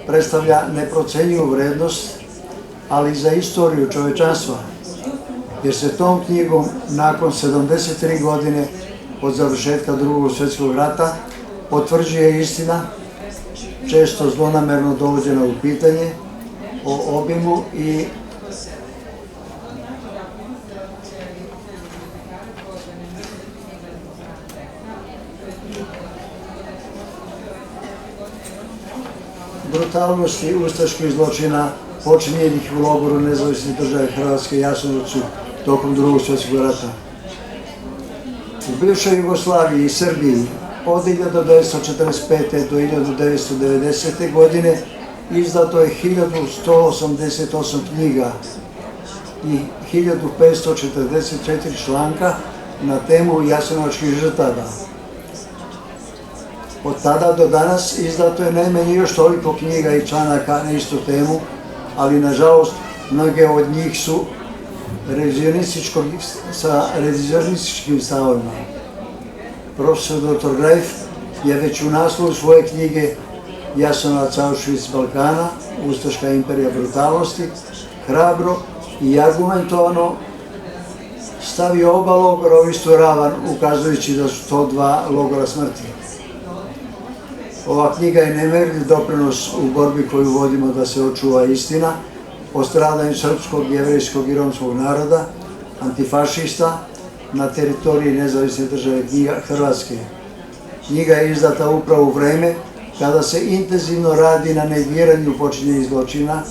predstavlja neprocenjivu vrednost, ali i za istoriju čovečanstva, jer se tom knjigom nakon 73 godine od završetka Drugog svjetskog rata potvrđuje istina, često zlonamerno dovođena u pitanje, o obimu i brutalnosti ustaških zločina počinjenih u logoru Nezavisne države Hrvatske i Jasenovcu tokom Drugog svjetskog rata. U bivšoj Jugoslaviji i Srbiji od 1945. do 1990. godine izdato je 1188 knjiga i 1544 članka na temu jasenovačkih žrtava. Od tada do danas izdato je najmanje još toliko knjiga i članaka na istu temu, ali nažalost mnoge od njih su sa revizionističkim stavovima. Profesor dr. GRAJF je već u naslovu svoje knjige Jasenovac, Aušvic, Balkana, ustaška imperija brutalnosti, hrabro i argumentovano stavio oba logora u istu ravan, ukazujući da su to dva logora smrti. Ova knjiga je nemerljiv doprinos u borbi koju vodimo da se očuva istina o stradanju srpskog, jevrejskog i romskog naroda, antifašista na teritoriji Nezavisne države Hrvatske. Knjiga je izdata upravo u vreme kada se intenzivno radi na negiranju počinjenih zločina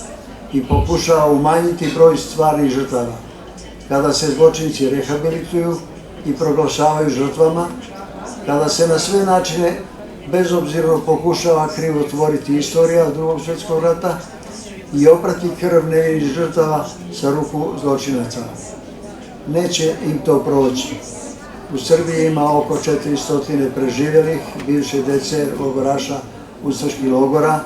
i pokušava umanjiti broj stvarnih žrtava, kada se zločinci rehabilituju i proglašavaju žrtvama, kada se na sve načine bezobzirno pokušava krivotvoriti istorija Drugog svjetskog rata i oprati krv nevinih žrtava sa ruku zločinaca. Neće im to proći. U Srbiji ima oko 400 preživjelih bivše dece logoraša ustaških logora,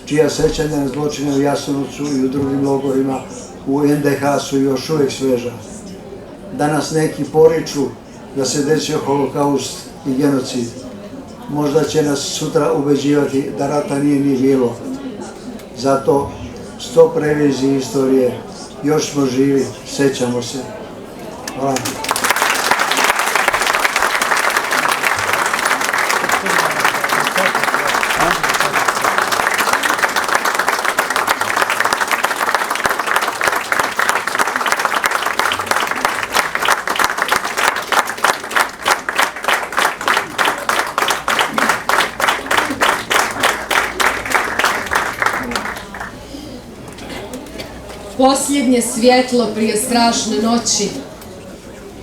čija sećanja na zločine u Jasenovcu i u drugim logorima u NDH su još uvijek sveža. Danas neki poriču da se desio holokaust i genocid. Možda će nas sutra ubeđivati da rata nije ni bilo. Zato stop reviziji istorije, još smo živi, sećamo se. Hvala. Posljednje svjetlo prije strašne noći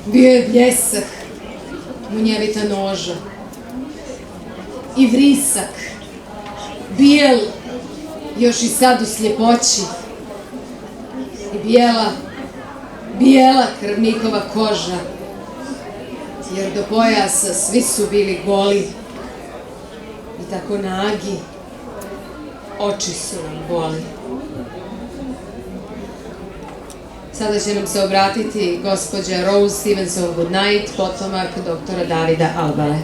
bio je bljesak munjevita noža i vrisak, bijel još i sad u sljepoći i bijela krvnikova koža, jer do pojasa svi su bili goli i tako nagi, oči su nam boli. Sada će nam se obratiti gospođa Rose Stevenson Goodnight, potomak doktora Davida Albale.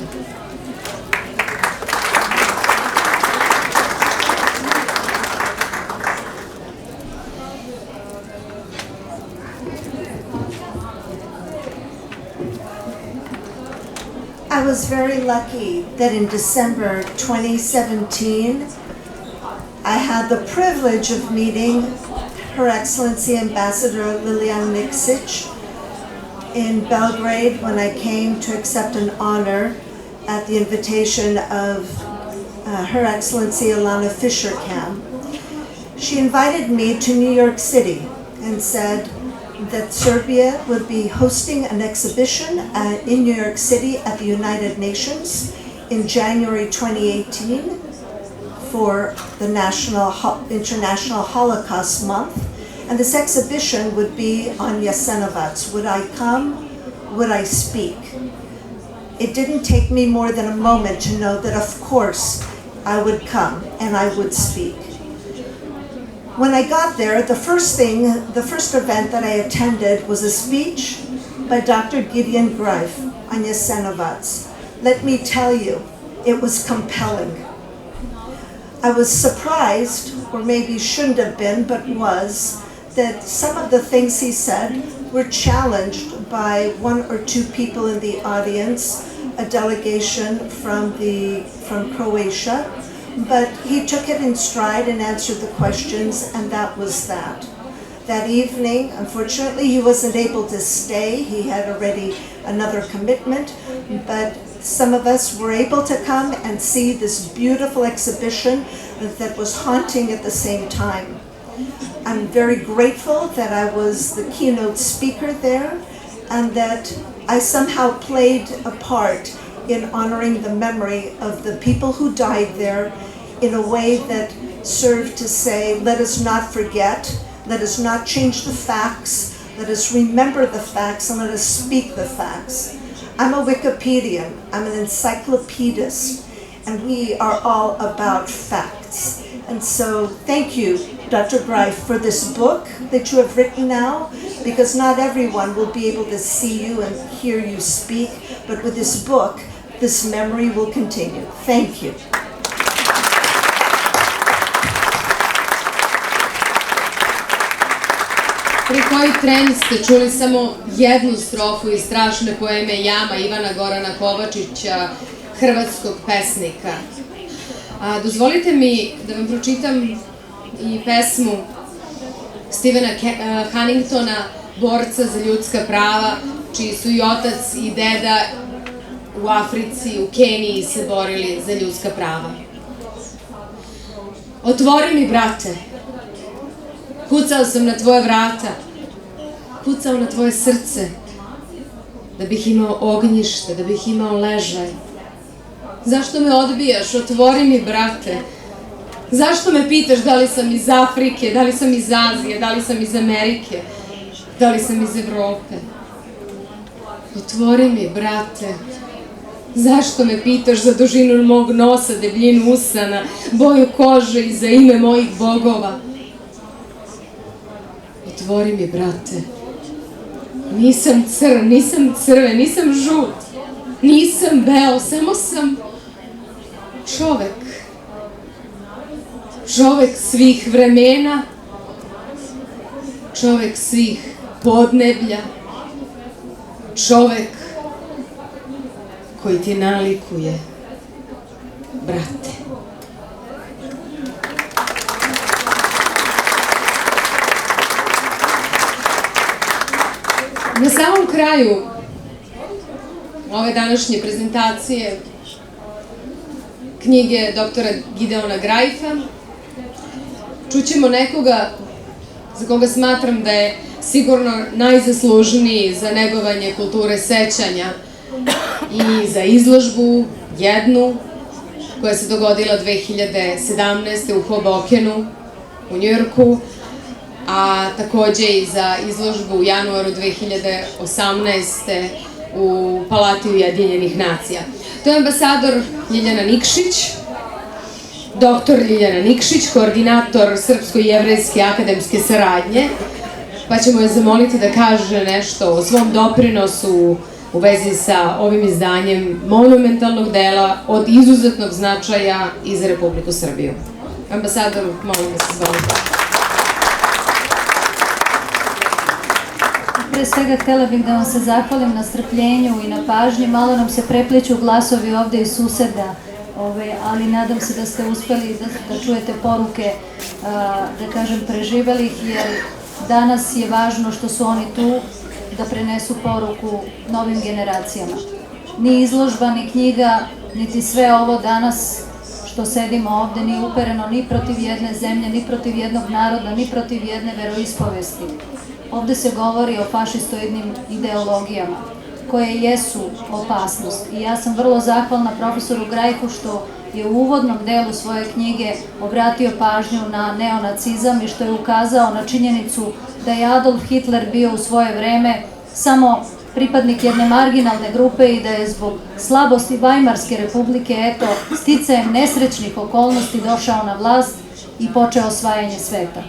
I was very lucky that in December 2017, I had the privilege of meeting Her Excellency Ambassador Liliana Nikšić in Belgrade when I came to accept an honor at the invitation of Her Excellency Alana Fischer-Kam. She invited me to New York City and said that Serbia would be hosting an exhibition in New York City at the United Nations in January 2018 for the International Holocaust Month. And this exhibition would be on Jasenovac. Would I come? Would I speak? It didn't take me more than a moment to know that of course I would come and I would speak. When I got there, the first event that I attended was a speech by Dr. Gideon GRAJFA on Jasenovac. Let me tell you, it was compelling. I was surprised, or maybe shouldn't have been, but was, that some of the things he said were challenged by one or two people in the audience, a delegation from Croatia, but he took it in stride and answered the questions, and that was that. That evening, unfortunately, he wasn't able to stay. He had already another commitment, but some of us were able to come and see this beautiful exhibition that was haunting at the same time. I'm very grateful that I was the keynote speaker there and that I somehow played a part in honoring the memory of the people who died there in a way that served to say, let us not forget, let us not change the facts, let us remember the facts, and let us speak the facts. I'm a Wikipedian, I'm an encyclopedist, and we are all about facts. And so thank you, Dr. GRAJFA, for this book that you have written now, because not everyone will be able to see you and hear you speak, but with this book, this memory will continue. Thank you. Pre koji tren ste čuli samo jednu strofu iz strašne poeme Jama Ivana Gorana Kovačića, hrvatskog pesnika. Dozvolite mi da vam pročitam i pesmu Stephena Hanningtona, borca za ljudska prava, čiji su i otac i deda u Africi, u Keniji se borili za ljudska prava. Otvori mi, brate, kucao sam na tvoje vrata, kucao na tvoje srce, da bih imao ognjište, da bih imao ležaj. Zašto me odbijaš? Otvori mi, brate. Zašto me pitaš da li sam iz Afrike, da li sam iz Azije, da li sam iz Amerike, da li sam iz Evrope? Otvori mi, brate. Zašto me pitaš za dužinu mog nosa, debljinu usana, boju kože i za ime mojih bogova? Otvori mi, brate. Nisam crn, nisam crven, nisam žut, nisam beo, samo sam čovek. Čovek svih vremena, čovek svih podneblja, čovek koji ti nalikuje, brate. Na samom kraju ove današnje prezentacije knjige doktora Gideona GRAJFA čućemo nekoga za koga smatram da je sigurno najzaslužniji za negovanje kulture sećanja i za izložbu jednu koja se dogodila 2017. u Hobokenu u Njujorku, a takođe i za izložbu u januaru 2018. u Palati Ujedinjenih nacija. To je ambasador Ljiljana Nikšić, doktor Ljiljana Nikšić, koordinator Srpsko-jevrejske akademske saradnje, pa ćemo je zamoliti da kaže nešto o svom doprinosu u vezi sa ovim izdanjem monumentalnog dela od izuzetnog značaja i za Republiku Srbiju. Ambasador, molim da se zvolite. Pre svega htjela bih da vam se zahvalim na strpljenju i na pažnji. Malo nam se prepliču glasovi ovde iz suseda ali nadam se da ste uspeli da čujete poruke, da kažem, preživelih, jer danas je važno što su oni tu da prenesu poruku novim generacijama. Ni izložba, ni knjiga, niti sve ovo danas što sedimo ovde nije upereno ni protiv jedne zemlje, ni protiv jednog naroda, ni protiv jedne veroispovesti. Ovde se govori o fašistoidnim ideologijama koje jesu opasnost. I ja sam vrlo zahvalna profesoru GRAJFu što je u uvodnom delu svoje knjige obratio pažnju na neonacizam i što je ukazao na činjenicu da je Adolf Hitler bio u svoje vreme samo pripadnik jedne marginalne grupe i da je zbog slabosti Vajmarske republike, eto, sticajem nesrećnih okolnosti došao na vlast i počeo osvajanje sveta.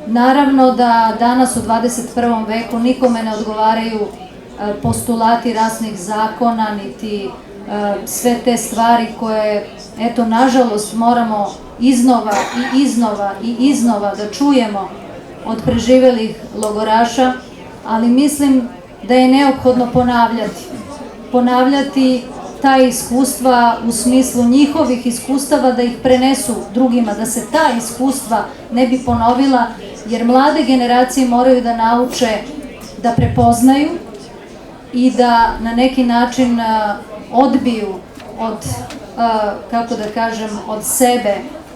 Naravno da danas u 21. veku nikome ne odgovaraju postulati rasnih zakona, niti sve te stvari koje, eto, nažalost, moramo iznova i iznova i iznova da čujemo od preživelih logoraša, ali mislim da je neophodno ponavljati ta iskustva u smislu njihovih iskustava, da ih prenesu drugima, da se ta iskustva ne bi ponovila, jer mlade generacije moraju da nauče da prepoznaju i da na neki način odbiju od, kako da kažem, od sebe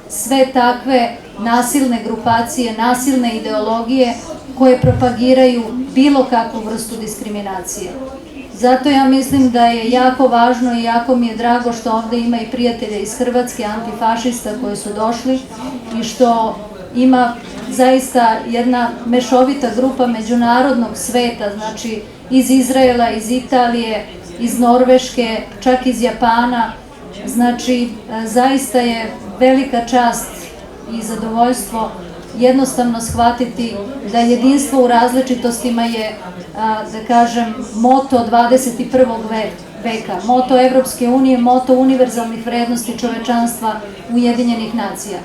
sve takve nasilne grupacije, nasilne ideologije koje propagiraju bilo kakvu vrstu diskriminacije. Zato ja mislim da je jako važno i jako mi je drago što ovde ima i prijatelja iz Hrvatske, antifašista koji su došli i što ima zaista jedna mešovita grupa međunarodnog sveta, znači iz Izraela, iz Italije, iz Norveške, čak iz Japana. Znači, zaista je velika čast i zadovoljstvo jednostavno shvatiti da jedinstvo u različitostima je, da kažem, moto 21. veka, moto Evropske unije, moto univerzalnih vrednosti čovečanstva Ujedinjenih nacija.